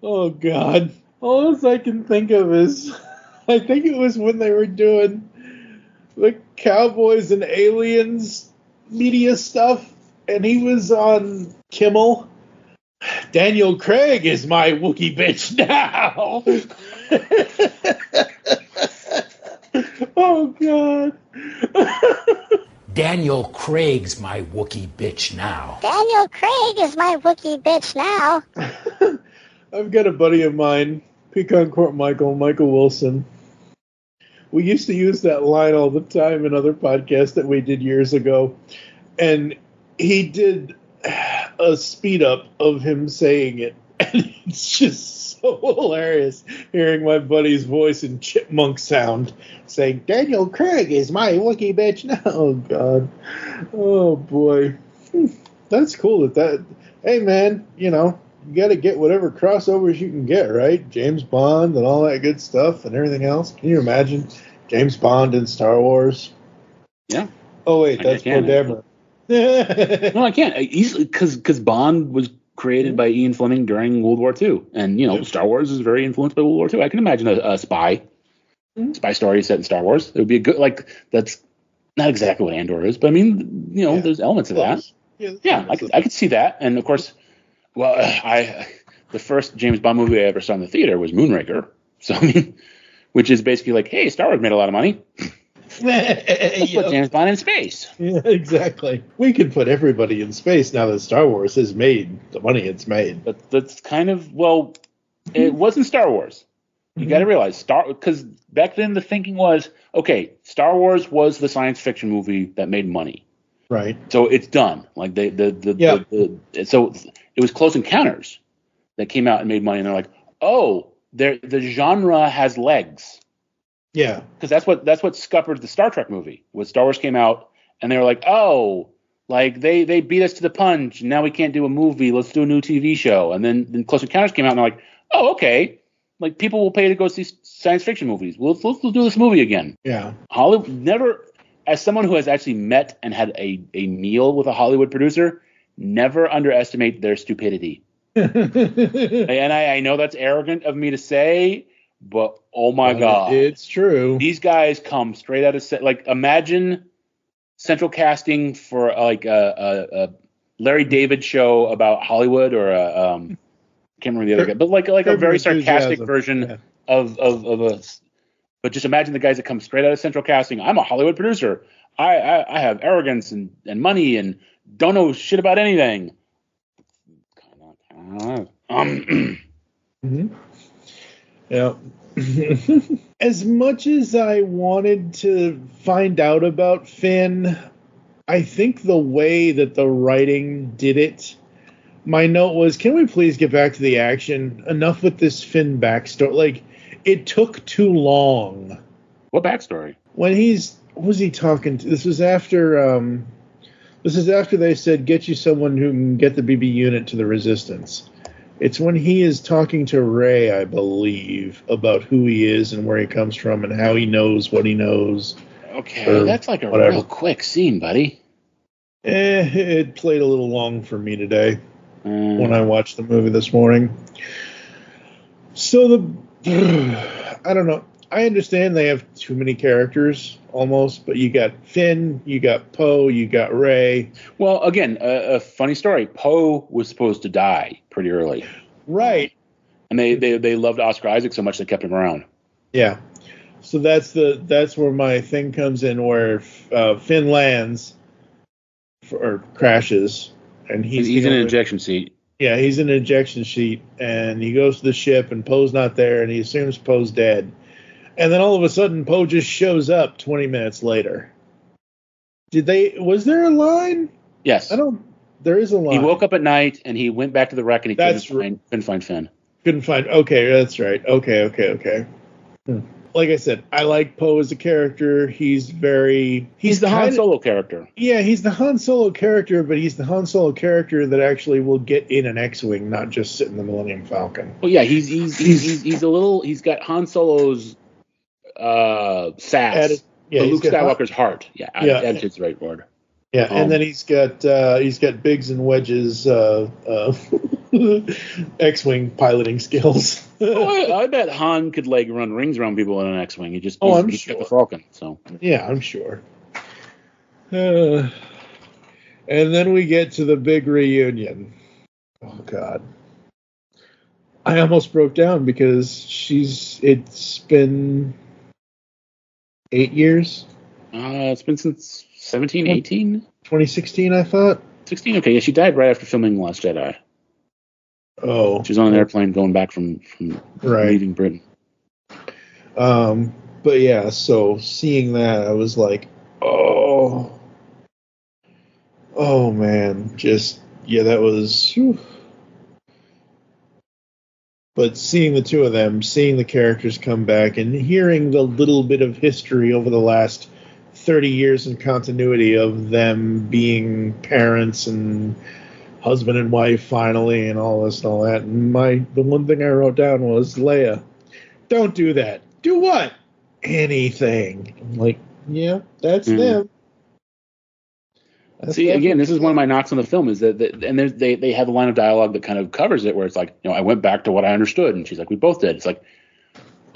Oh, God. All I can think of is, I think it was when they were doing the Cowboys and Aliens media stuff, and he was on Kimmel. Daniel Craig is my Wookiee bitch now. Oh, God. Daniel Craig's my Wookiee bitch now. Daniel Craig is my Wookiee bitch now. I've got a buddy of mine, Pecan Court Michael Wilson. We used to use that line all the time in other podcasts that we did years ago. And he did a speed up of him saying it. And it's just so hilarious hearing my buddy's voice in chipmunk sound saying, Daniel Craig is my Wookiee bitch now. Oh, God. Oh, boy. That's cool that hey, man, you got to get whatever crossovers you can get, right? James Bond and all that good stuff and everything else. Can you imagine James Bond in Star Wars? Yeah. Oh, wait, that's Poe Dameron. No, I can't. Easily, because Bond was created by Ian Fleming during World War II. And, Star Wars is very influenced by World War II. I can imagine a spy story set in Star Wars. It would be a good, that's not exactly what Andor is, but I mean, there's elements of that. Yeah, I could see that. And, of course, well, the first James Bond movie I ever saw in the theater was Moonraker. So, I mean, which is basically like, hey, Star Wars made a lot of money. Let's put James Bond in space. Yeah, exactly. We can put everybody in space now that Star Wars has made the money it's made. But that's kind of, it wasn't Star Wars. You got to realize, because back then the thinking was, okay, Star Wars was the science fiction movie that made money. Right. So it's done. Like so it was Close Encounters that came out and made money, and they're like, oh, the genre has legs. Yeah. Because that's what scuppered the Star Trek movie. Was Star Wars came out and they were like, oh, like they beat us to the punch, and now we can't do a movie. Let's do a new TV show. And then Close Encounters came out, and they're like, oh, okay. Like people will pay to go see science fiction movies. Let's do this movie again. Yeah. Hollywood never. As someone who has actually met and had a meal with a Hollywood producer, never underestimate their stupidity. And I know that's arrogant of me to say, but oh my God. It's true. These guys come straight out of imagine central casting for like a Larry David show about Hollywood, or I can't remember the other guy, but like a very sarcastic version of a. But just imagine the guys that come straight out of central casting. I'm a Hollywood producer. I have arrogance and money and don't know shit about anything. Mm-hmm. Yeah. As much as I wanted to find out about Finn, I think the way that the writing did it, my note was, can we please get back to the action? Enough with this Finn backstory. Like, it took too long. What backstory? When what was he talking to? This is after they said, get you someone who can get the BB unit to the Resistance. It's when he is talking to Rey, I believe, about who he is and where he comes from and how he knows what he knows. Okay, that's like a real quick scene, buddy. It played a little long for me today when I watched the movie this morning. So I don't know. I understand they have too many characters almost, but you got Finn, you got Poe, you got Rey. Well, again, a funny story. Poe was supposed to die pretty early, right? And they loved Oscar Isaac so much they kept him around. Yeah. So that's where my thing comes in, where Finn lands or crashes, and he's in an ejection seat. Yeah, he's in an ejection seat, and he goes to the ship, and Poe's not there, and he assumes Poe's dead. And then all of a sudden, Poe just shows up 20 minutes later. Was there a line? Yes. There is a line. He woke up at night, and he went back to the wreck, and he couldn't find Finn. Okay, that's right. Okay. Like I said, I like Poe as a character. He's the Han Solo character. Yeah, he's the Han Solo character, but he's the Han Solo character that actually will get in an X-Wing, not just sit in the Millennium Falcon. Well, yeah, he's got Han Solo's sass, Luke Skywalker's heart. Yeah, attitude's the right word. Yeah, and then he's got Biggs and Wedge's X-Wing piloting skills. I bet Han could run rings around people in an X-Wing. He's got the Falcon. So yeah, I'm sure. And then we get to the big reunion. Oh God, I almost broke down because it's been 8 years. It's been since 17, 18? 2016, I thought. 16, okay. Yeah, she died right after filming The Last Jedi. Oh. She was on an airplane going back from leaving Britain. But yeah, so seeing that, I was like, oh man, that was... Whew. But seeing the two of them, seeing the characters come back, and hearing the little bit of history over the last 30 years in continuity of them being parents and husband and wife finally and all this and all that. And the one thing I wrote down was, Leia, don't do that. Do what? Anything. I'm like, yeah, that's them. See, again, this is one of my knocks on the film is that and they have a line of dialogue that kind of covers it where it's like, I went back to what I understood. And she's like, we both did. It's like,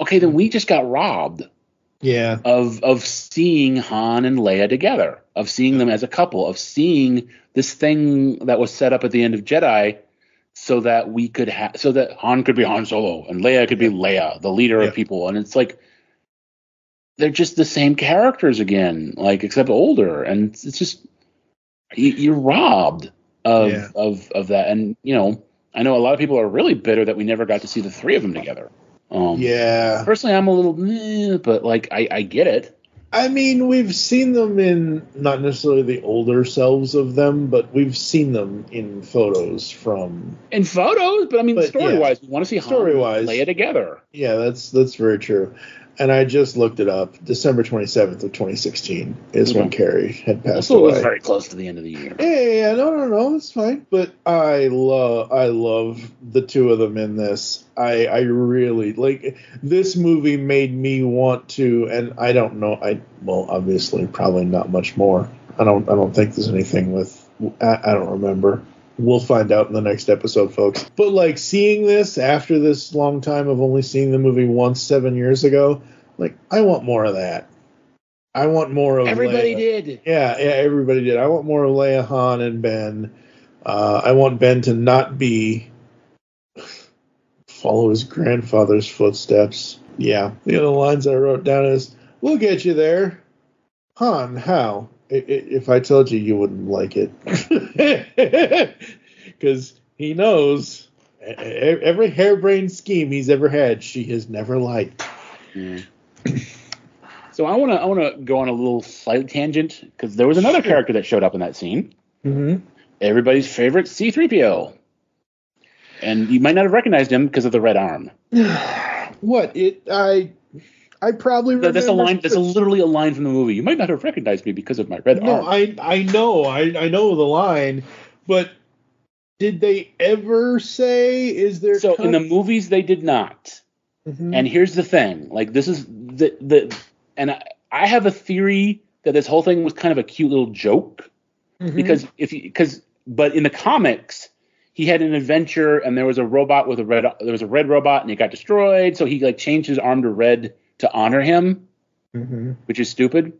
okay, then we just got robbed. Yeah. Of seeing Han and Leia together, of seeing them as a couple, of seeing this thing that was set up at the end of Jedi so that so that Han could be Han Solo and Leia could be Leia, the leader of people. And it's like, they're just the same characters again, except older. And it's just, you're robbed of that. And, I know a lot of people are really bitter that we never got to see the three of them together. Personally, I'm a little, but I get it. I mean, we've seen them in not necessarily the older selves of them, but we've seen them in photos from. In photos, but I mean, story-wise, we want to see Han and Leia together. Yeah, that's very true. And I just looked it up. December 27th of 2016 is when Carrie had passed away. It was very close to the end of the year. Yeah, no, it's fine. But I love the two of them in this. I really this movie made me want to, and I don't know. Obviously, probably not much more. I don't think there's anything with. I don't remember. We'll find out in the next episode, folks. But seeing this after this long time of only seeing the movie once 7 years ago, I want more of that. I want more of everybody Leia. did. Yeah, everybody did. I want more of Leia, Han, and Ben. I want Ben to not follow his grandfather's footsteps. Yeah. The other lines I wrote down is, we'll get you there. Han, how? if I told you, you wouldn't like it. Because he knows every harebrained scheme he's ever had, she has never liked. Mm. So I want to go on a little slight tangent, because there was another character that showed up in that scene. Mm-hmm. Everybody's favorite C-3PO. And you might not have recognized him because of the red arm. What? I probably remember. That's a line. That's literally a line from the movie. You might not have recognized me because of my red arm. No, I know the line, but did they ever say? Is there? So in the movies they did not. Mm-hmm. And here's the thing: like this is and I have a theory that this whole thing was kind of a cute little joke, because but in the comics he had an adventure and there was a robot with there was a red robot and it got destroyed, so he like changed his arm to red to honor him, which is stupid.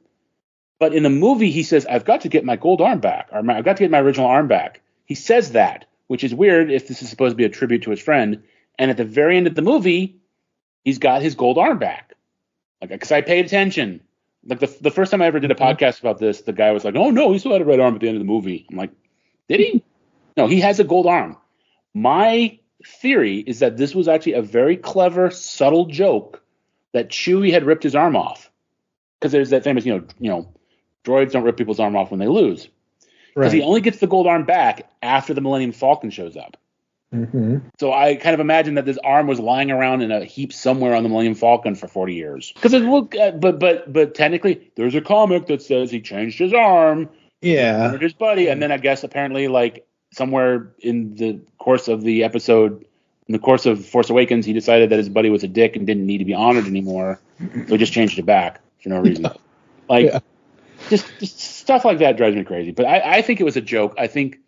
But in the movie, he says, I've got to get my gold arm back, or I've got to get my original arm back. He says that, which is weird if this is supposed to be a tribute to his friend. And at the very end of the movie, he's got his gold arm back. Like, because I paid attention. Like the first time I ever did a podcast about this, the guy was like, oh no, he still had a red arm at the end of the movie. I'm like, did he? No, he has a gold arm. My theory is that this was actually a very clever, subtle joke that Chewie had ripped his arm off, because there's that famous, droids don't rip people's arm off when they lose, because he only gets the gold arm back after the Millennium Falcon shows up. So I kind of imagine that this arm was lying around in a heap somewhere on the Millennium Falcon for 40 years. Because but technically, there's a comic that says he changed his arm, honored his buddy, and then I guess apparently like somewhere in the course of the episode. In the course of Force Awakens, he decided that his buddy was a dick and didn't need to be honored anymore, so he just changed it back for no reason. Just stuff like that drives me crazy. But I think it was a joke. I think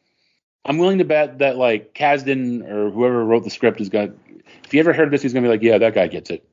I'm willing to bet that like Kasdan or whoever wrote the script is going. If he ever heard this, he's going to be like, "Yeah, that guy gets it."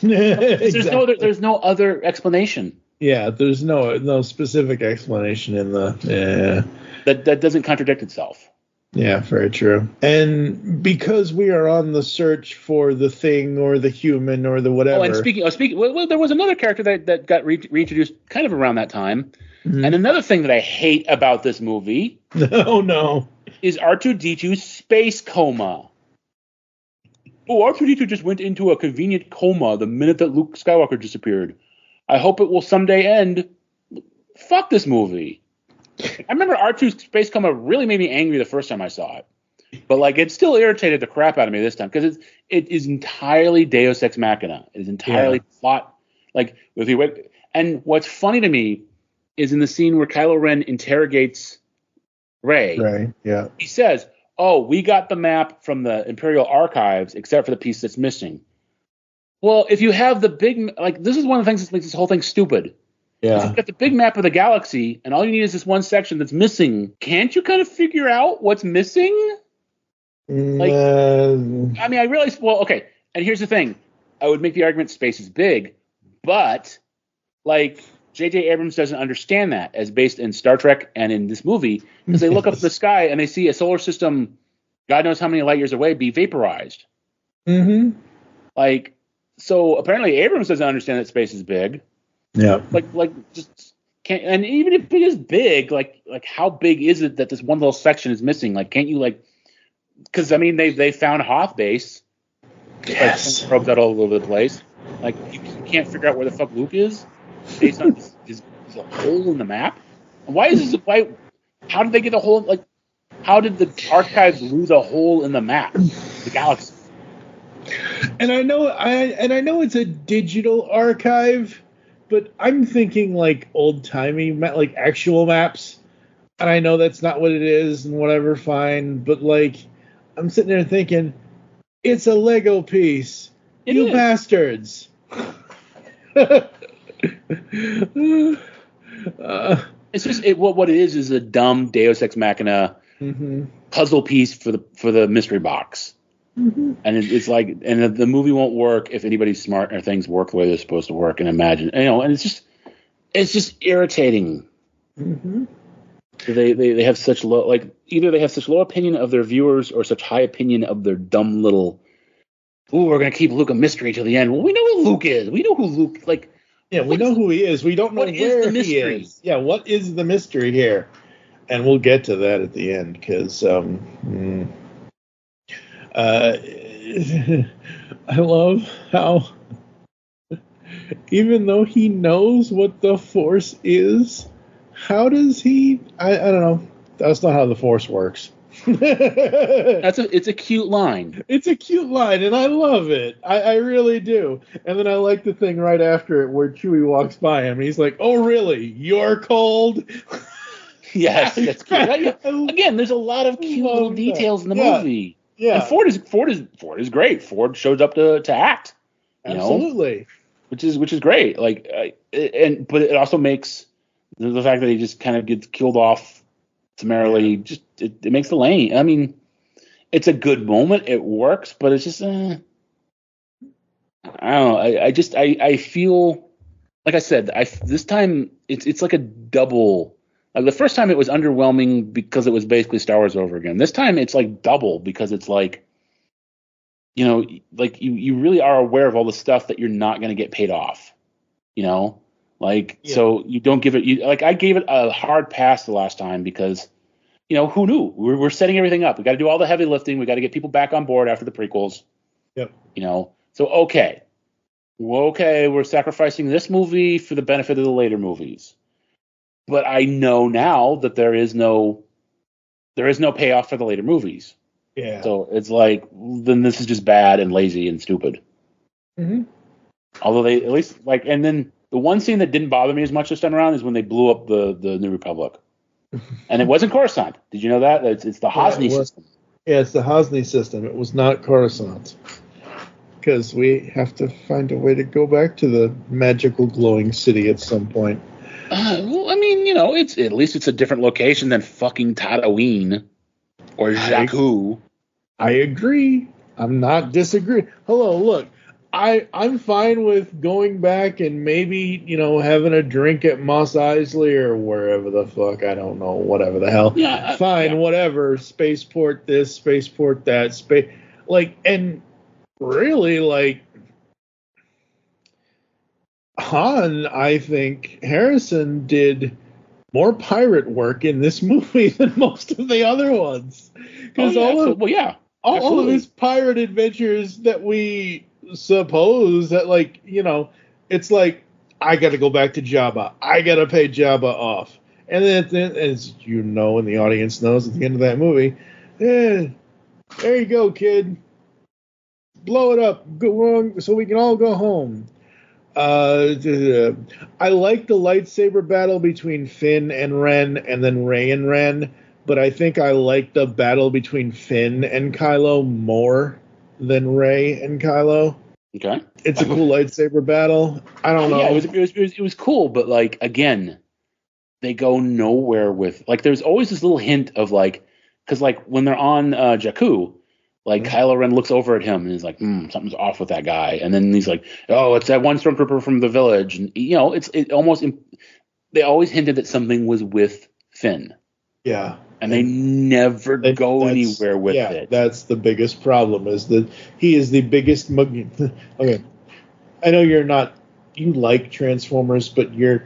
Exactly. There's no other explanation. Yeah, there's no specific explanation in the that doesn't contradict itself. Yeah, very true. And because we are on the search for the thing or the human or the whatever. Oh, and speaking, well, there was another character that got reintroduced kind of around that time. And another thing that I hate about this movie is R2-D2's space coma. Oh, R2-D2 just went into a convenient coma the minute that Luke Skywalker disappeared. I hope it will someday end. Fuck this movie. I remember R2's space coma really made me angry the first time I saw it, but like it still irritated the crap out of me this time, because it is entirely Deus Ex Machina. It is entirely plot. Like if you went, and what's funny to me is in the scene where Kylo Ren interrogates Rey. Right. Yeah. He says, "Oh, we got the map from the Imperial archives, except for the piece that's missing." Well, if you have the big, like, this is one of the things that makes this whole thing stupid. Yeah. If you've got the big map of the galaxy, and all you need is this one section that's missing, can't you kind of figure out what's missing? Like, I mean, I realize, well, okay, and here's the thing. I would make the argument space is big, but, like, J.J. Abrams doesn't understand that, as based in Star Trek and in this movie, because they look up at the sky and they see a solar system, God knows how many light years away, be vaporized. Like, so apparently Abrams doesn't understand that space is big. Yeah. Like just can't, and even if it is big, like how big is it that this one little section is missing? Like, can't you like, because I mean they found Hoth base. Yes. Like, probes out all over the place. Like you can't figure out where the fuck Luke is based on there's a hole in the map. And why is this? How did they get a hole? Like, how did the archives lose a hole in the map, the galaxy? And I know it's a digital archive. But I'm thinking like old-timey, like actual maps. And I know that's not what it is and whatever, fine. But like, I'm sitting there thinking, it's a Lego piece. You bastards. It's just, what it is a dumb Deus Ex Machina puzzle piece for the mystery box. And it's like, and the movie won't work if anybody's smart or things work the way they're supposed to work. And imagine, and it's just irritating. They have such low, like either they have such low opinion of their viewers or such high opinion of their dumb little. Ooh, we're gonna keep Luke a mystery till the end. Well, we know who Luke is. We know who Luke. Like, Yeah, we know who he is. We don't know where he is. Yeah, what is the mystery here? And we'll get to that at the end, because I love how, even though he knows what the Force is, how does he? I don't know. That's not how the Force works. It's a cute line. It's a cute line, and I love it. I really do. And then I like the thing right after it where Chewie walks by him, and he's like, "Oh, really? You're cold?" Yes, that's cute. Again, there's a lot of cute little details in the movie. Yeah, and Ford is great. Ford shows up to act. Absolutely. Which is great. Like, but it also makes the fact that he just kind of gets killed off summarily. Just it makes the lane. I mean, it's a good moment. It works, but it's just I don't know. I feel like I said. This time it's like a double. Like the first time it was underwhelming because it was basically Star Wars over again. This time it's like double because it's like, like you really are aware of all the stuff that you're not going to get paid off, so you don't give it. I gave it a hard pass the last time because, who knew? We're setting everything up. We got to do all the heavy lifting. We got to get people back on board after the prequels. Yep. So okay, we're sacrificing this movie for the benefit of the later movies. But I know now that there is no payoff for the later movies. Yeah. So it's like, then this is just bad and lazy and stupid. Mm-hmm. Although they at least and then the one scene that didn't bother me as much this time around is when they blew up the New Republic, and it wasn't Coruscant. Did you know that? It's the Hosni system. Yeah, it's the Hosni system. It was not Coruscant. Because we have to find a way to go back to the magical glowing city at some point. Well, I mean, it's at least it's a different location than fucking Tatooine or Jakku. I agree. I'm not disagreeing. Hello, look, I'm fine with going back and maybe, having a drink at Mos Eisley or wherever the fuck, I don't know, whatever the hell. Yeah, fine, whatever. Spaceport this, spaceport that, and really, Han, I think Harrison did more pirate work in this movie than most of the other ones. Because all of his pirate adventures that we suppose that, it's like, I got to go back to Jabba. I got to pay Jabba off. And then, as you know, and the audience knows at the end of that movie, there you go, kid. Blow it up, go on, so we can all go home. I like the lightsaber battle between Finn and Ren, and then Rey and Ren, but I think I like the battle between Finn and Kylo more than Rey and Kylo. Okay, it's a cool lightsaber battle. I don't know. Yeah, it was cool, but again, they go nowhere with There's always this little hint of because when they're on Jakku. Kylo Ren looks over at him and is like, something's off with that guy. And then he's like, oh, it's that one stormtrooper from the village. And, they always hinted that something was with Finn. Yeah. And they never go anywhere with it. That's the biggest problem is that he is the biggest Okay. I know you like Transformers, but you're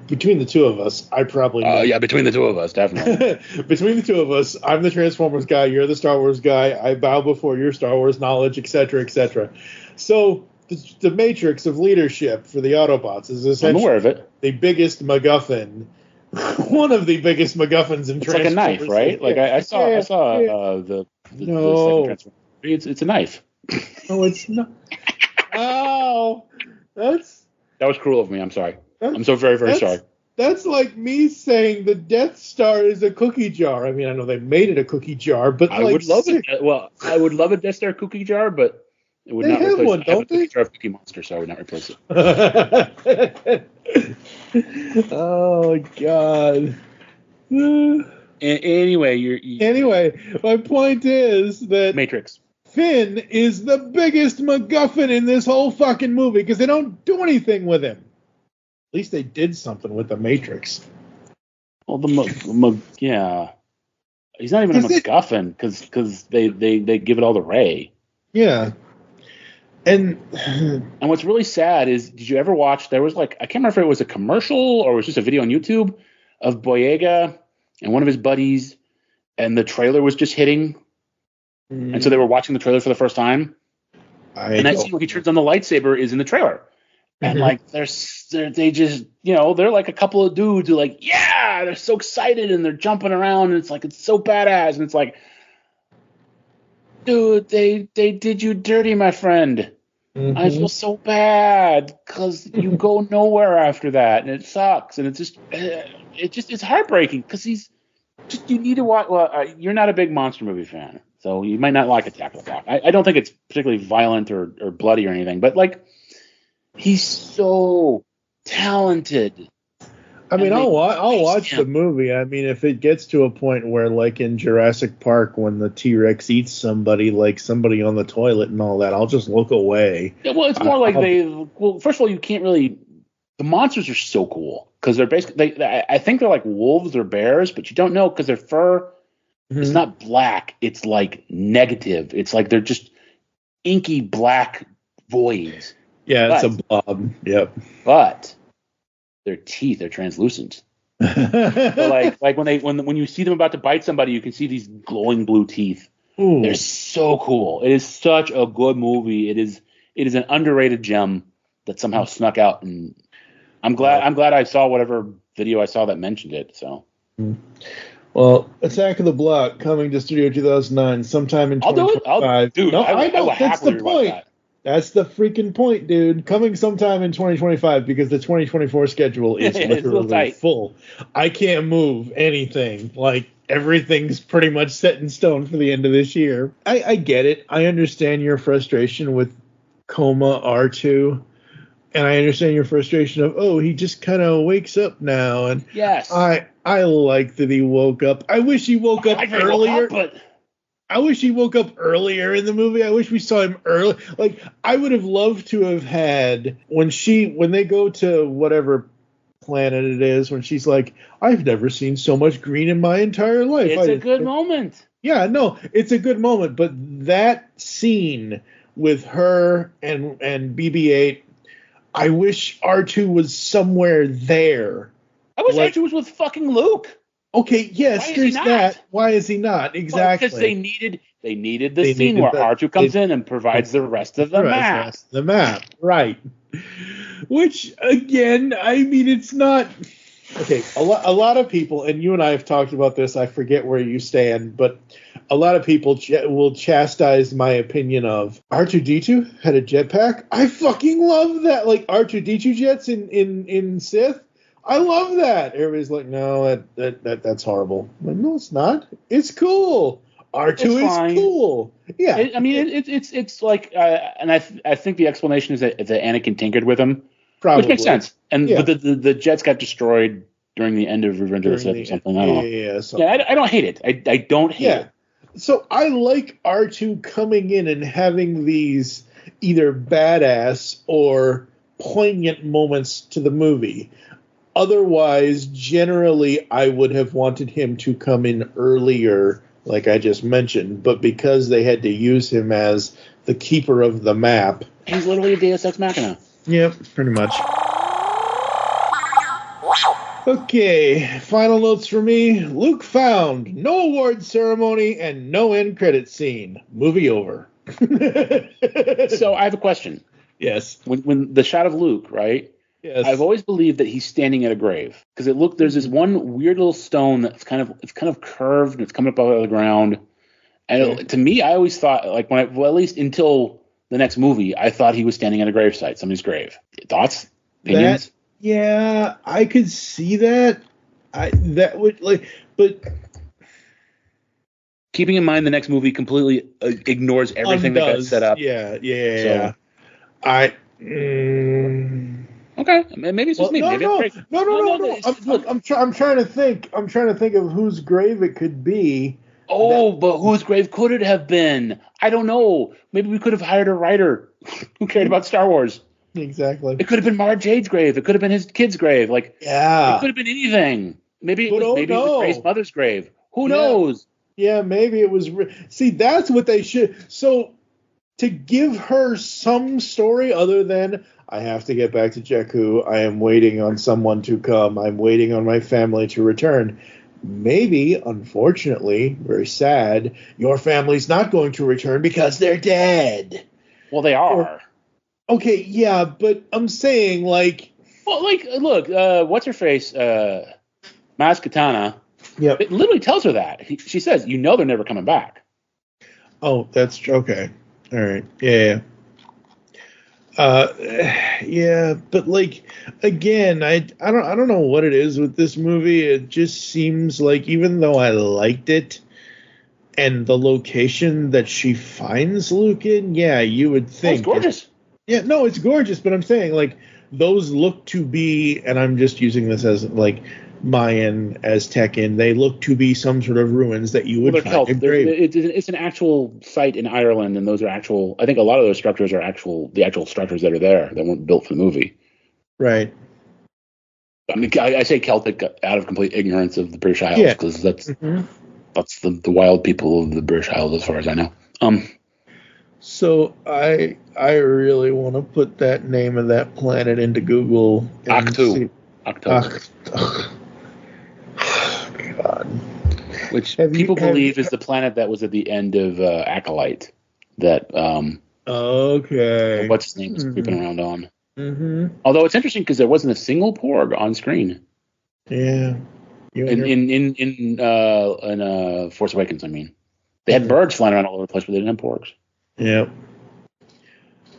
between the two of us, I probably between the two of us, definitely. Between the two of us, I'm the Transformers guy, you're the Star Wars guy, I bow before your Star Wars knowledge, etc., etc. So the matrix of leadership for the Autobots is essentially I'm aware of it. The biggest MacGuffin, one of the biggest MacGuffins in Transformers. It's like a knife, right? I saw the second Transformers. It's a knife. No, it's not. Oh, that was cruel of me. I'm sorry. I'm so very, very sorry. That's like me saying the Death Star is a cookie jar. I mean, I know they made it a cookie jar, but I would love it. Well, I would love a Death Star cookie jar, but it would not replace one, don't they? Cookie jar of Cookie Monster, so I would not replace it. Oh God. Anyway, my point is that Matrix. Finn is the biggest MacGuffin in this whole fucking movie because they don't do anything with him. At least they did something with the Matrix. Well, yeah, he's not even a MacGuffin because they give it all to Rey. Yeah, And what's really sad is, did you ever watch? There was I can't remember if it was a commercial or it was just a video on YouTube of Boyega and one of his buddies, and the trailer was just hitting, and so they were watching the trailer for the first time. And that scene where he turns on the lightsaber is in the trailer. And they just, they're like a couple of dudes who yeah, they're so excited and they're jumping around and it's so badass. And it's like, dude, they did you dirty, my friend. I feel so bad because you go nowhere after that, and it sucks. And it's heartbreaking because you need to watch. Well, you're not a big monster movie fan, so you might not like Attack of the Block. I don't think it's particularly violent or bloody or anything, but he's so talented. I mean, I'll watch the movie. I mean, if it gets to a point where, in Jurassic Park, when the T-Rex eats somebody, somebody on the toilet and all that, I'll just look away. Yeah, well, it's more first of all, you can't really. The monsters are so cool because they're basically. I think they're like wolves or bears, but you don't know because their fur is not black. It's negative. It's they're just inky black voids. Yeah, it's a blob. Yep. But their teeth are translucent. So when you see them about to bite somebody, you can see these glowing blue teeth. Ooh. They're so cool. It is such a good movie. It is an underrated gem that somehow snuck out, and I'm glad I saw whatever video I saw that mentioned it. So. Well, Attack of the Block coming to Studio 2009 sometime in 2025. Dude, no, I know that's the point. That's the freaking point, dude. Coming sometime in 2025 because the 2024 schedule is literally full. I can't move anything. Everything's pretty much set in stone for the end of this year. I get it. I understand your frustration with Coma R2. And I understand your frustration of, he just kind of wakes up now. And yes, I like that he woke up. I wish he woke up earlier. I wish he woke up earlier in the movie. I wish we saw him early. I would have loved to have had when they go to whatever planet it is, when she's like, I've never seen so much green in my entire life. It's a good moment. Yeah, no, it's a good moment. But that scene with her and BB-8, I wish R2 was somewhere there. I wish R2 was with fucking Luke. Okay, yes, there's that. Why is he not? Exactly. Because they needed the scene where R2 comes in and provides the rest of the map. The map, right. Which, again, I mean, it's not... Okay, a lot of people, and you and I have talked about this, I forget where you stand, but a lot of people will chastise my opinion of R2-D2 had a jetpack. I fucking love that. R2-D2 jets in Sith. I love that. Everybody's like, no, that's horrible. I'm like, no, it's not. It's cool. R2 is cool. Yeah. It's and I think the explanation is that Anakin tinkered with him, probably, which makes sense. And but the jets got destroyed during the end of Revenge of the Sith or something. I don't know. Yeah, I don't hate it. I don't hate it. So I like R2 coming in and having these either badass or poignant moments to the movie. Otherwise, generally, I would have wanted him to come in earlier, like I just mentioned. But because they had to use him as the keeper of the map. He's literally a Deus Ex Machina. Yep, pretty much. Okay, final notes for me. Luke found. No awards ceremony and no end credit scene. Movie over. So I have a question. Yes. When the shot of Luke, right? Yes. I've always believed that he's standing at a grave because there's this one weird little stone that's kind of curved and it's coming up out of the ground. And to me, I always thought at least until the next movie, I thought he was standing at a gravesite, somebody's grave. Thoughts? Opinions? Yeah, I could see that. But keeping in mind the next movie completely ignores everything that got set up. Yeah. Okay, maybe it's just me. No. I'm trying to think. I'm trying to think of whose grave it could be. But whose grave could it have been? I don't know. Maybe we could have hired a writer who cared about Star Wars. Exactly. It could have been Mara Jade's grave. It could have been his kid's grave. It could have been anything. Maybe it was Rey's mother's grave. Who knows? Yeah, maybe it was. See, that's what they should. So to give her some story other than I have to get back to Jakku. I am waiting on someone to come. I'm waiting on my family to return. Maybe, unfortunately, very sad, your family's not going to return because they're dead. Well, they are. Okay, yeah, but I'm saying, like... Well, like, look, what's-her-face, Maz Kanata, yep. It literally tells her that. She says, you know they're never coming back. Oh, that's... Okay. All right. Yeah. Yeah, but like again, I don't know what it is with this movie. It just seems like even though I liked it and the location that she finds Luke in, yeah, you would think it's gorgeous. It's gorgeous, but I'm saying like those look to be, and I'm just using this as like Mayan, Aztecian, they look to be some sort of ruins that you would find engraved. It's an actual site in Ireland, and those are actual. I think a lot of those structures are the actual structures that are there that weren't built for the movie. Right. I mean, I say Celtic out of complete ignorance of the British Isles because that's the wild people of the British Isles, as far as I know. So I really want to put that name of that planet into Google. Octo. God. Which people believe is the planet that was at the end of Acolyte. That okay. What's his name was creeping around on. Mm-hmm. Although it's interesting because there wasn't a single Porg on screen. Yeah. In Force Awakens, I mean, they had birds flying around all over the place, but they didn't have Porgs. Yep.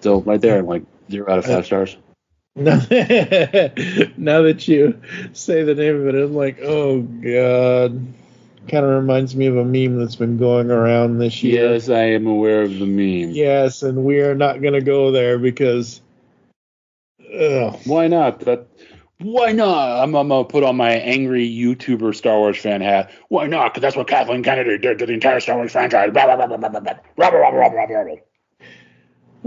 So right there, like 0 out of 5 stars. Now that you say the name of it, I'm like, oh god. Kind of reminds me of a meme that's been going around this year. Yes, I am aware of the meme. Yes, and we are not going to go there because. Why not? Why not? I'm gonna put on my angry YouTuber Star Wars fan hat. Why not? Because that's what Kathleen Kennedy did to the entire Star Wars franchise. Blah, blah, blah, blah, blah, blah, blah, blah, blah.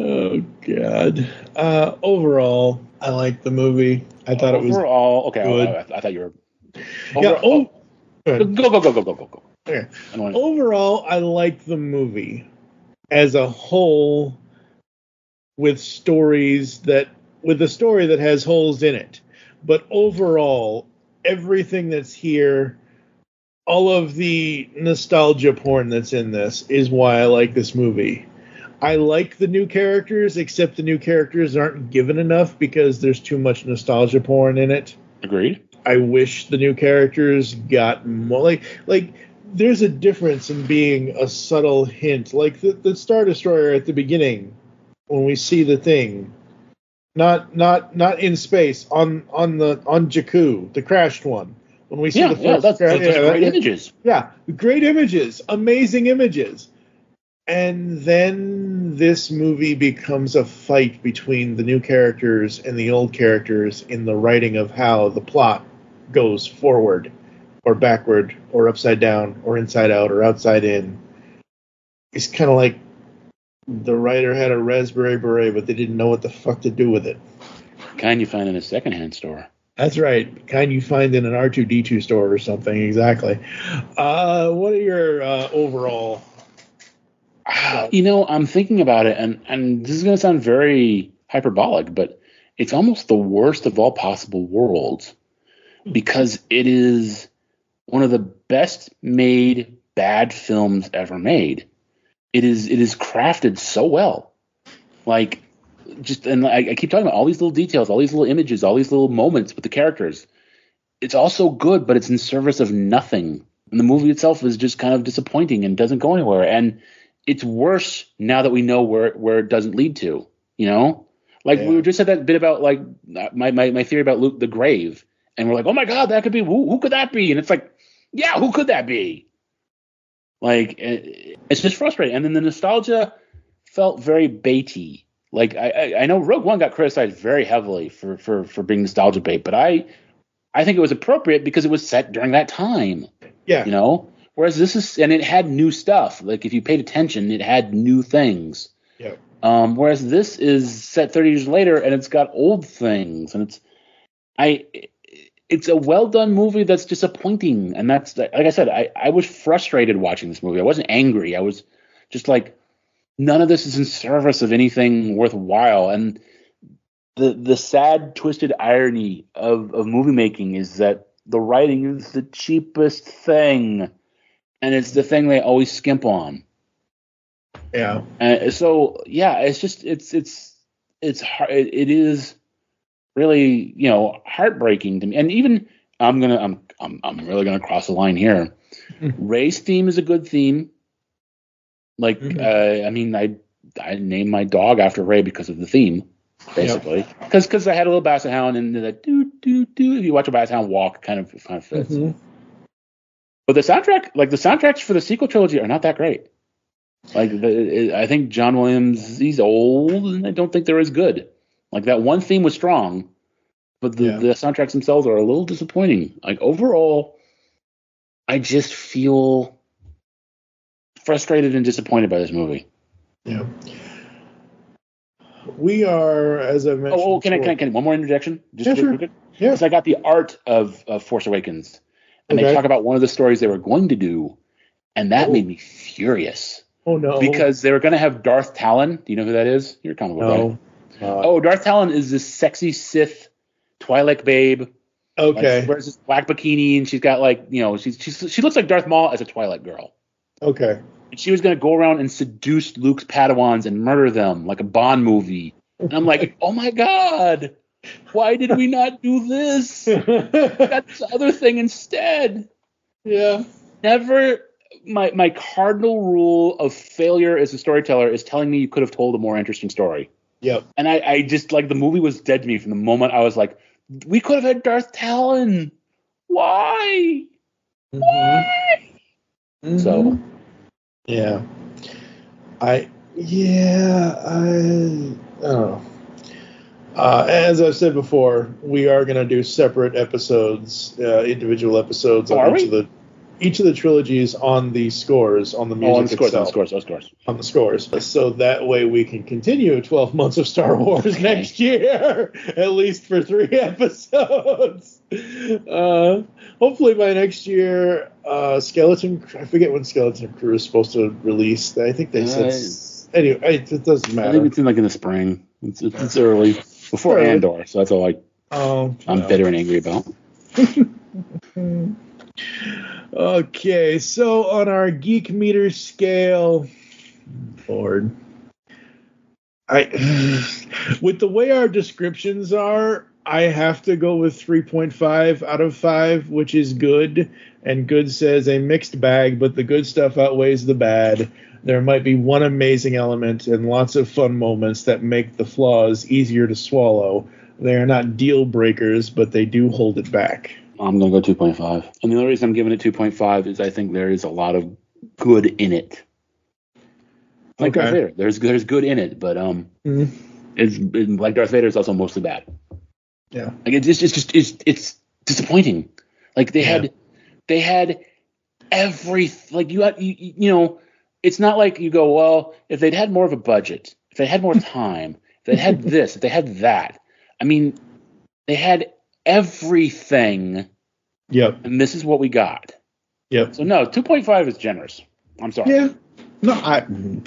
Oh god. Overall, I liked the movie. I thought it was okay. Good. I thought you were. Go. Okay. Overall, I liked the movie as a whole, with a story that has holes in it. But overall, everything that's here, all of the nostalgia porn that's in this is why I like this movie. I like the new characters, except the new characters aren't given enough because there's too much nostalgia porn in it. Agreed. I wish the new characters got more like there's a difference in being a subtle hint, like the Star Destroyer at the beginning when we see the thing, not in space on Jakku, the crashed one. When we see the first that's great images. Yeah, great images, amazing images. And then this movie becomes a fight between the new characters and the old characters in the writing of how the plot goes forward or backward or upside down or inside out or outside in. It's kind of like the writer had a Raspberry Beret, but they didn't know what the fuck to do with it. Kind you find in a secondhand store. That's right. Kind you find in an R2-D2 store or something. Exactly. What are your overall... I'm thinking about it, and this is going to sound very hyperbolic, but it's almost the worst of all possible worlds because it is one of the best made bad films ever made. It is crafted so well. Like, I keep talking about all these little details, all these little images, all these little moments with the characters. It's all so good, but it's in service of nothing. And the movie itself is just kind of disappointing and doesn't go anywhere. And it's worse now that we know where it doesn't lead to, Like we just said that bit about like my theory about Luke the grave, and we're like, oh my god, that could be who could that be? And it's like, yeah, who could that be? Like it's just frustrating. And then the nostalgia felt very baity. Like I know Rogue One got criticized very heavily for being nostalgia bait, but I think it was appropriate because it was set during that time. Yeah, Whereas this is, and it had new stuff. Like if you paid attention, it had new things. Yeah. Whereas this is set 30 years later, and it's got old things, and it's a well done movie that's disappointing. And that's like I said, I was frustrated watching this movie. I wasn't angry. I was just like, none of this is in service of anything worthwhile. And the sad, twisted irony of movie making is that the writing is the cheapest thing, and it's the thing they always skimp on. Yeah. So yeah, it's just it's hard. It is really, you know, heartbreaking to me. And even I'm really gonna cross the line here. Rey's theme is a good theme. Like I mean, I named my dog after Rey because of the theme. Basically, because I had a little basset hound, and the do. If you watch a basset hound walk, kind of fits. But the soundtracks for the sequel trilogy are not that great. Like I think John Williams, he's old, and I don't think they're as good. Like that one theme was strong, but the soundtracks themselves are a little disappointing. Like overall, I just feel frustrated and disappointed by this movie. Yeah. We are, as I mentioned. Can I one more interjection? Just sure. Yeah. Because I got the art of Force Awakens, and they talk about one of the stories they were going to do, and that made me furious. Oh no! Because they were going to have Darth Talon. Do you know who that is? You're kind of no. Right? Darth Talon is this sexy Sith Twi'lek babe. Okay. Like, she wears this black bikini, and she's got like, you know, she looks like Darth Maul as a Twi'lek girl. Okay. And she was going to go around and seduce Luke's Padawans and murder them like a Bond movie. And I'm like, oh my God, why did we not do this? We got this other thing instead. Yeah. Never. My cardinal rule of failure as a storyteller is telling me you could have told a more interesting story. Yep. And I just, like, the movie was dead to me from the moment I was like, we could have had Darth Talon. Why? Why? So. Yeah. I don't know. As I've said before, we are going to do separate episodes, individual episodes on each of the trilogies on the scores, on the music itself. On the scores. So that way we can continue 12 months of Star Wars next year, at least for 3 episodes. Hopefully by next year, I forget when Skeleton Crew is supposed to release. I think they said... Anyway, it doesn't matter. I think it's in in the spring. It's early. Before Andor, so that's all I'm bitter and angry about. Okay, so on our geek meter scale, Lord, with the way our descriptions are, I have to go with 3.5 out of 5, which is good. And good says a mixed bag, but the good stuff outweighs the bad. There might be one amazing element and lots of fun moments that make the flaws easier to swallow. They are not deal breakers, but they do hold it back. I'm going to go 2.5. And the only reason I'm giving it 2.5 is I think there is a lot of good in it. Like Darth Vader. There's good in it, but it's like Darth Vader is also mostly bad. Yeah. Like it's disappointing. Like they had every, like you know, it's not like you go, well, if they'd had more of a budget, if they had more time, if they had this, if they had that. I mean, they had everything. Yep. And this is what we got. Yep. So no, 2.5 is generous. I'm sorry. Yeah. No, I'm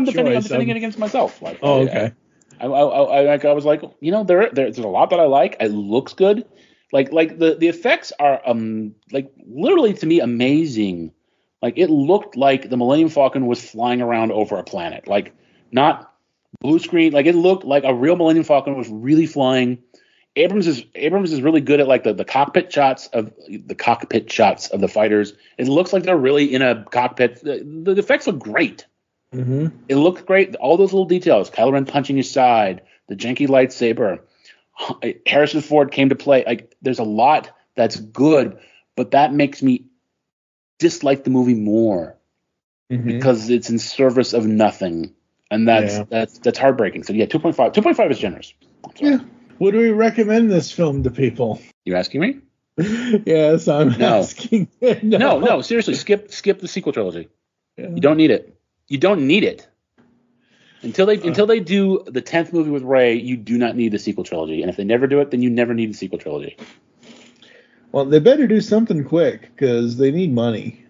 defending it against myself. Like, okay. I was like, you know, there's a lot that I like. It looks good. Like the effects are like literally to me amazing. Like it looked like the Millennium Falcon was flying around over a planet. Like not blue screen. Like it looked like a real Millennium Falcon was really flying. Abrams is really good at like the cockpit shots of the fighters. It looks like they're really in a cockpit. The effects look great. Mm-hmm. It looked great. All those little details. Kylo Ren punching his side, the janky lightsaber. Harrison Ford came to play. Like there's a lot that's good, but that makes me dislike the movie more because it's in service of nothing, and that's heartbreaking. So yeah, 2.5. 2.5 is generous. Yeah. Would we recommend this film to people? You asking me? Yes, I'm asking. No, seriously, skip the sequel trilogy. Yeah. You don't need it. Until they do the 10th movie with Rey, you do not need the sequel trilogy. And if they never do it, then you never need the sequel trilogy. Well, they better do something quick because they need money.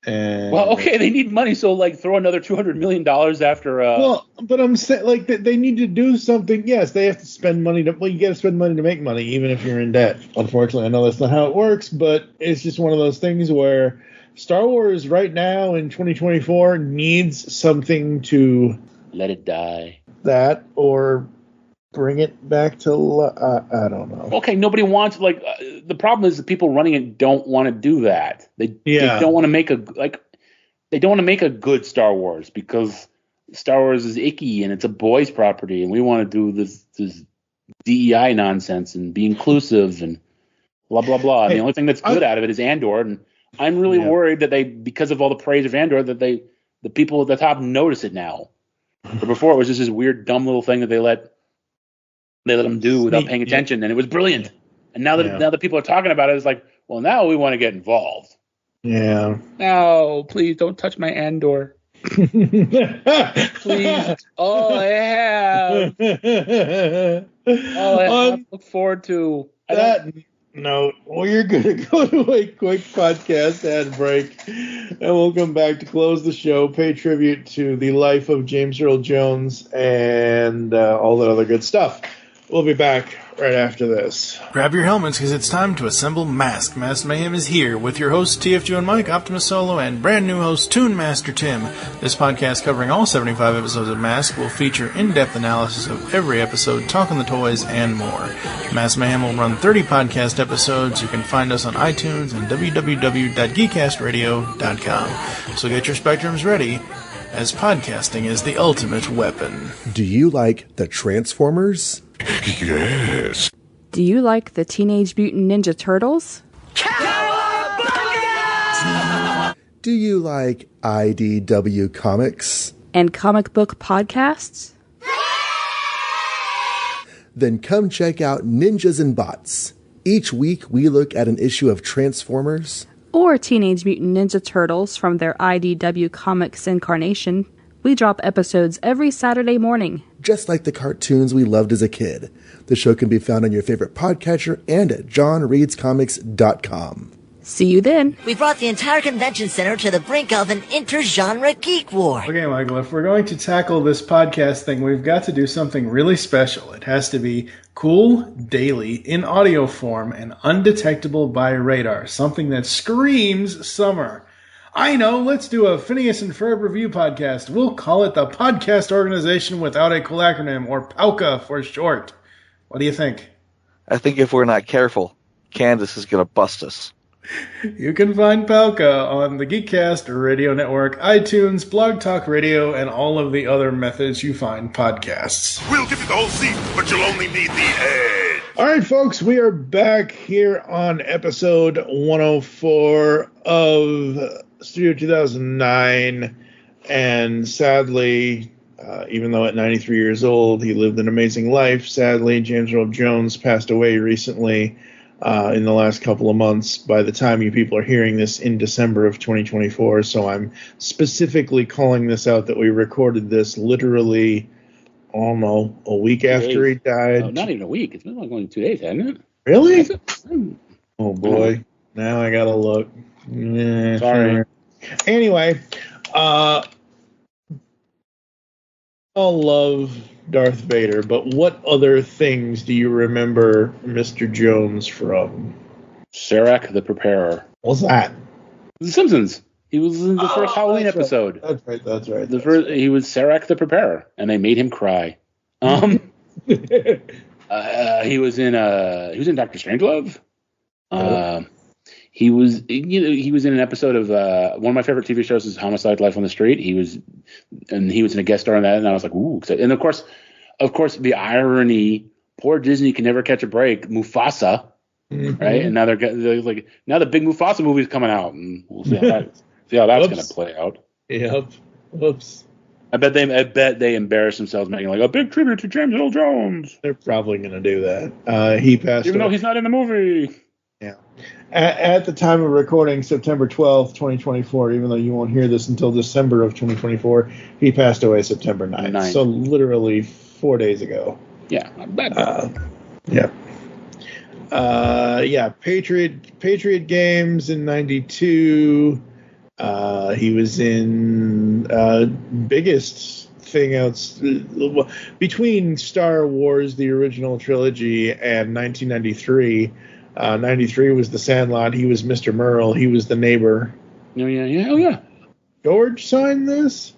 And well, okay, they need money, so like throw another $200 million after. Well, but I'm saying like they need to do something. Yes, they have to spend money. Well, you got to spend money to make money, even if you're in debt. Unfortunately, I know that's not how it works, but it's just one of those things where Star Wars right now in 2024 needs something to let it die. That or bring it back to I don't know. Okay, nobody wants the problem is the people running it don't want to do that. They don't want to make they don't want to make a good Star Wars because Star Wars is icky and it's a boys' property and we want to do this DEI nonsense and be inclusive and blah blah blah. And the only thing that's good out of it is Andor, and I'm really worried that because of all the praise of Andor, that the people at the top notice it now. But before it was just this weird dumb little thing that they let them do without paying attention, and it was brilliant. And now that people are talking about it, it's like, well, now we want to get involved. Yeah. No, please don't touch my Andor. Please. All I have. All I have to look forward to. Note, we're going to go to a quick podcast ad break, and we'll come back to close the show, pay tribute to the life of James Earl Jones, and all that other good stuff. We'll be back right after this. Grab your helmets because it's time to assemble Mask. Mask Mayhem is here with your hosts TFG1Mike, Optimus Solo, and brand new host Toon Master Tim. This podcast covering all 75 episodes of Mask will feature in-depth analysis of every episode, talking the toys, and more. Mask Mayhem will run 30 podcast episodes. You can find us on iTunes and www.geekcastradio.com. So get your spectrums ready, as podcasting is the ultimate weapon. Do you like the Transformers? Yes. Do you like the Teenage Mutant Ninja Turtles? Do you like IDW Comics? And comic book podcasts? Then come check out Ninjas and Bots. Each week we look at an issue of Transformers or Teenage Mutant Ninja Turtles from their IDW Comics incarnation. We drop episodes every Saturday morning. Just like the cartoons we loved as a kid. The show can be found on your favorite podcatcher and at johnreadscomics.com. See you then. We brought the entire convention center to the brink of an inter-genre geek war. Okay, Michael, if we're going to tackle this podcast thing, we've got to do something really special. It has to be cool, daily, in audio form, and undetectable by radar. Something that screams summer. I know, let's do a Phineas and Ferb review podcast. We'll call it the Podcast Organization Without a Cool Acronym, or POWCA for short. What do you think? I think if we're not careful, Candace is going to bust us. You can find POWCA on the Geekcast Radio Network, iTunes, Blog Talk Radio, and all of the other methods you find podcasts. We'll give you the whole seat, but you'll only need the edge. All right, folks, we are back here on episode 104 of Studio 2009, and sadly, even though at 93 years old he lived an amazing life, sadly James Earl Jones passed away recently in the last couple of months. By the time you people are hearing this, in December of 2024, so I'm specifically calling this out that we recorded this literally, I don't know, a week after he died. No, not even a week. It's been like only 2 days, hasn't it? Really? Oh boy, now I gotta look. Sorry. Anyway, I'll love Darth Vader, but what other things do you remember Mr. Jones from? Serac the Preparer. What's that? The Simpsons. He was in the first Halloween episode. That's right. He was Serac the Preparer, and they made him cry. He was in Dr. Strangelove. He was in an episode of one of my favorite TV shows is Homicide: Life on the Street. He was in a guest star in that, and I was like, ooh. And of course, the irony. Poor Disney can never catch a break. Mufasa, right? And now they're like, now the big Mufasa movie is coming out, and we'll see how that's going to play out. Yep. Whoops. I bet they embarrass themselves making like a big tribute to James Earl Jones. They're probably going to do that. He passed even though he's not in the movie. Yeah. At the time of recording, September 12th, 2024, even though you won't hear this until December of 2024, he passed away September 9th. So literally 4 days ago. Yeah. Patriot Games in 92. He was in biggest thing else between Star Wars, the original trilogy, and 1993. 93 was The Sandlot. He was Mr. Merle. He was the neighbor. Oh, yeah. George signed this?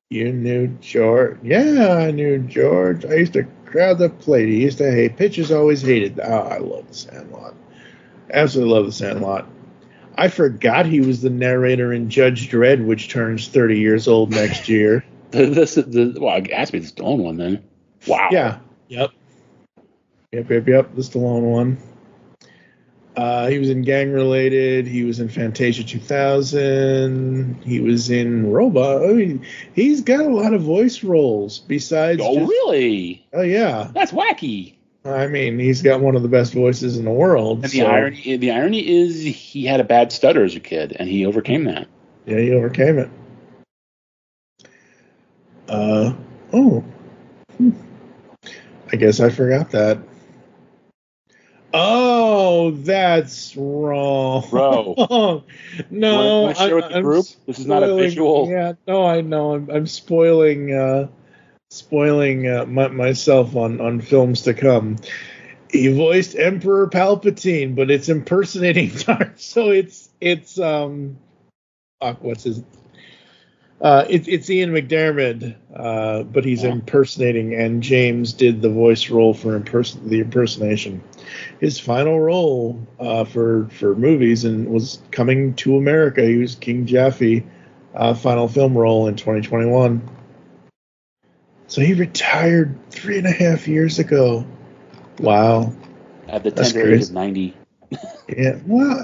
You knew George? Yeah, I knew George. I used to crowd the plate. He used to hate. Pitchers always hated. Oh, I love The Sandlot. Absolutely love The Sandlot. I forgot he was the narrator in Judge Dredd, which turns 30 years old next year. Well, it has to be the Stallone one then. Wow. Yeah. Yep. The Stallone one. He was in Gang Related. He was in Fantasia 2000. He was in Robot. I mean, he's got a lot of voice roles besides. Oh, really? Oh, yeah. That's wacky. I mean, he's got one of the best voices in the world. And the irony is he had a bad stutter as a kid, and he overcame that. Yeah, he overcame it. I guess I forgot that. Oh, that's wrong. Bro. No, want to share with the group? This is not a visual. Yeah, no, I know. I'm spoiling myself on films to come. He voiced Emperor Palpatine, but it's impersonating Darth. So it's what's his? It's Ian McDiarmid, but he's impersonating, and James did the voice role for the impersonation. His final role for movies and was Coming to America. He was King Jaffe, final film role in 2021. So he retired 3.5 years ago. Wow. At the tender age of 90. Yeah. Well,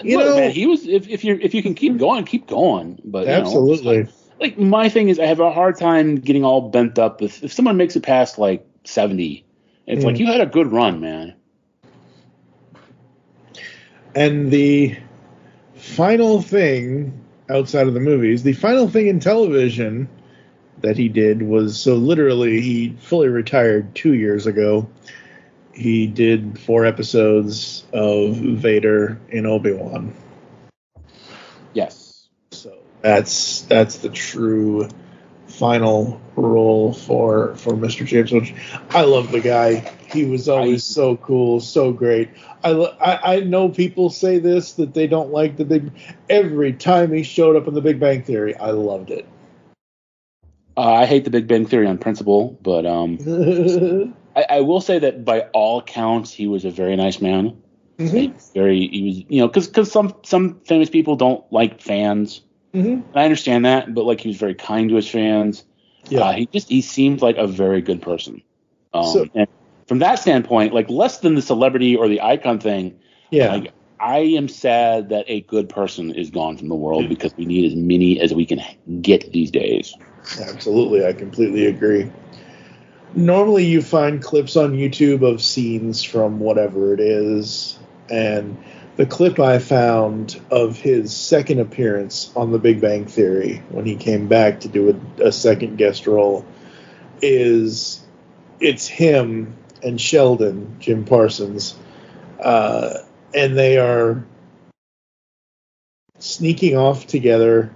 man, he was. If you can keep going, keep going. But absolutely. Like my thing is, I have a hard time getting all bent up if someone makes it past like 70. It's like you had a good run, man. And the final thing outside of the movies, the final thing in television that he did was, so literally he fully retired 2 years ago. He did 4 episodes of Vader in Obi-Wan. Yes. So that's the true final role for Mr. James. Which I love the guy. He was always so cool, so great. I know people say this, that they don't like the Big. Every time he showed up in the Big Bang Theory, I loved it. I hate the Big Bang Theory on principle, but I will say that by all accounts, he was a very nice man. He was, because some famous people don't like fans. And I understand that, but like he was very kind to his fans. Yeah, he seemed like a very good person. And from that standpoint, like less than the celebrity or the icon thing. Yeah, like I am sad that a good person is gone from the world because we need as many as we can get these days. Absolutely, I completely agree. Normally, you find clips on YouTube of scenes from whatever it is, and the clip I found of his second appearance on The Big Bang Theory, when he came back to do a second guest role, it's him and Sheldon, Jim Parsons, and they are sneaking off together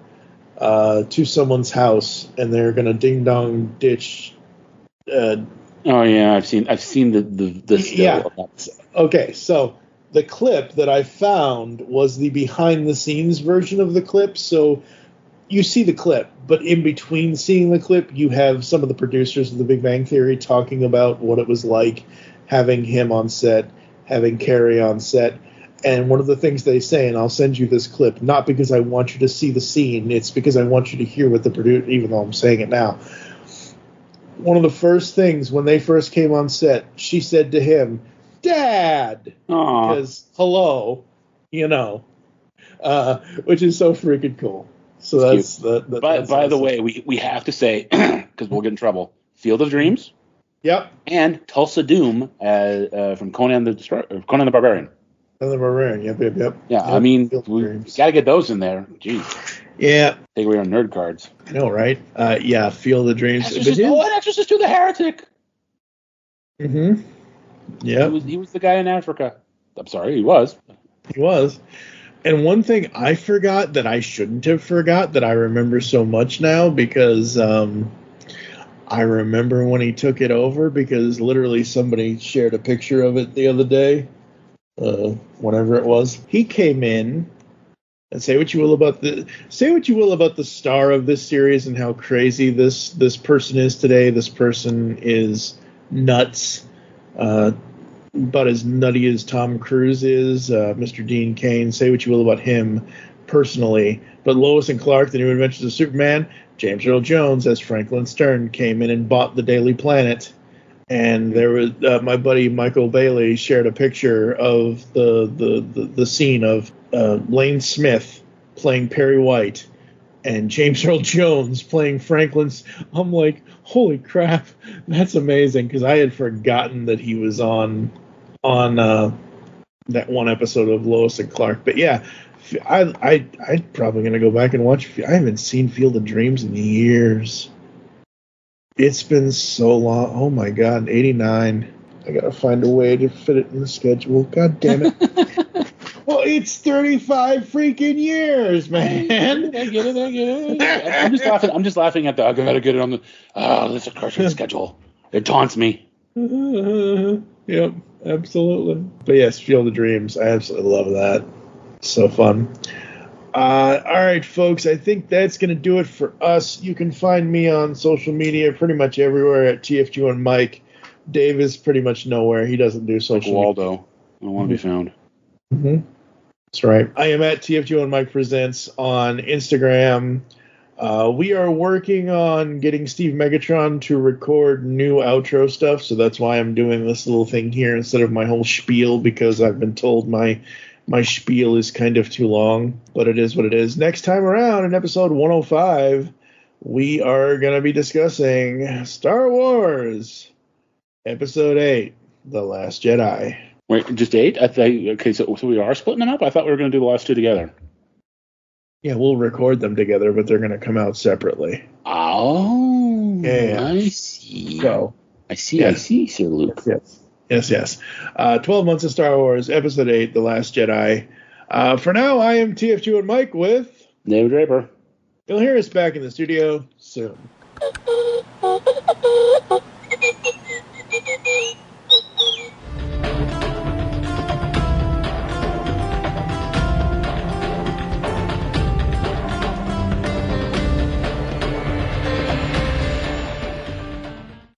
to someone's house, and they're going to ding dong ditch. Oh yeah, I've seen the still. Yeah. Okay, so the clip that I found was the behind the scenes version of the clip. So you see the clip, but in between seeing the clip, you have some of the producers of The Big Bang Theory talking about what it was like having him on set, having Carrie on set. And one of the things they say, and I'll send you this clip, not because I want you to see the scene, it's because I want you to hear what the producer, even though I'm saying it now. One of the first things when they first came on set, she said to him, "Dad," because hello, which is so freaking cool. So that's by the way, we have to say, because we'll get in trouble, Field of Dreams. Yep. And Tulsa Doom from Conan the Barbarian. Conan the Barbarian. Yep. Yeah, yep. I mean, we got to get those in there. Jeez. Yeah. Take away our nerd cards. I know, right? Yeah, Field of Dreams. Exorcist to the Heretic. Mm-hmm. Yeah. He was the guy in Africa. I'm sorry, he was. He was. And one thing I forgot that I shouldn't have forgot that I remember so much now because I remember when he took it over because literally somebody shared a picture of it the other day, whatever it was. He came in, and say what you will about the star of this series and how crazy this person is today. This person is nuts, about as nutty as Tom Cruise is. Mr. Dean Cain. Say what you will about him personally, but Lois and Clark: The New Adventures of Superman. James Earl Jones as Franklin Stern came in and bought the Daily Planet. And there was my buddy Michael Bailey shared a picture of the scene of Lane Smith playing Perry White and James Earl Jones playing Franklin's. I'm like, holy crap, that's amazing, because I had forgotten that he was on that one episode of Lois and Clark. But yeah, I'm probably gonna go back and watch. I haven't seen Field of Dreams in years. It's been so long. Oh my God, 89. I gotta find a way to fit it in the schedule. God damn it. Well, it's 35 freaking years, man. I get it. I'm just laughing at the. I gotta get it on the. This is a cartoon schedule. It taunts me. Yep, absolutely. But yes, Field of Dreams. I absolutely love that. So fun. All right, folks, I think that's going to do it for us. You can find me on social media pretty much everywhere at TFG1Mike. Dave is pretty much nowhere. He doesn't do social media. Waldo. I don't want to be found. Mm-hmm. That's right. I am at TFG1Mike Presents on Instagram. We are working on getting Steve Megatron to record new outro stuff, so that's why I'm doing this little thing here instead of my whole spiel, because I've been told my spiel is kind of too long, but it is what it is. Next time around, in episode 105, we are going to be discussing Star Wars Episode VIII, The Last Jedi. Wait, just 8? Okay, so we are splitting them up? I thought we were going to do the last 2 together. Yeah, we'll record them together, but they're going to come out separately. Oh, yeah. I see. So, I see, Sir Luke. Yes. 12 months of Star Wars, Episode VIII, The Last Jedi. For now, I am TFG1Mike with David Draper. You'll hear us back in the studio soon.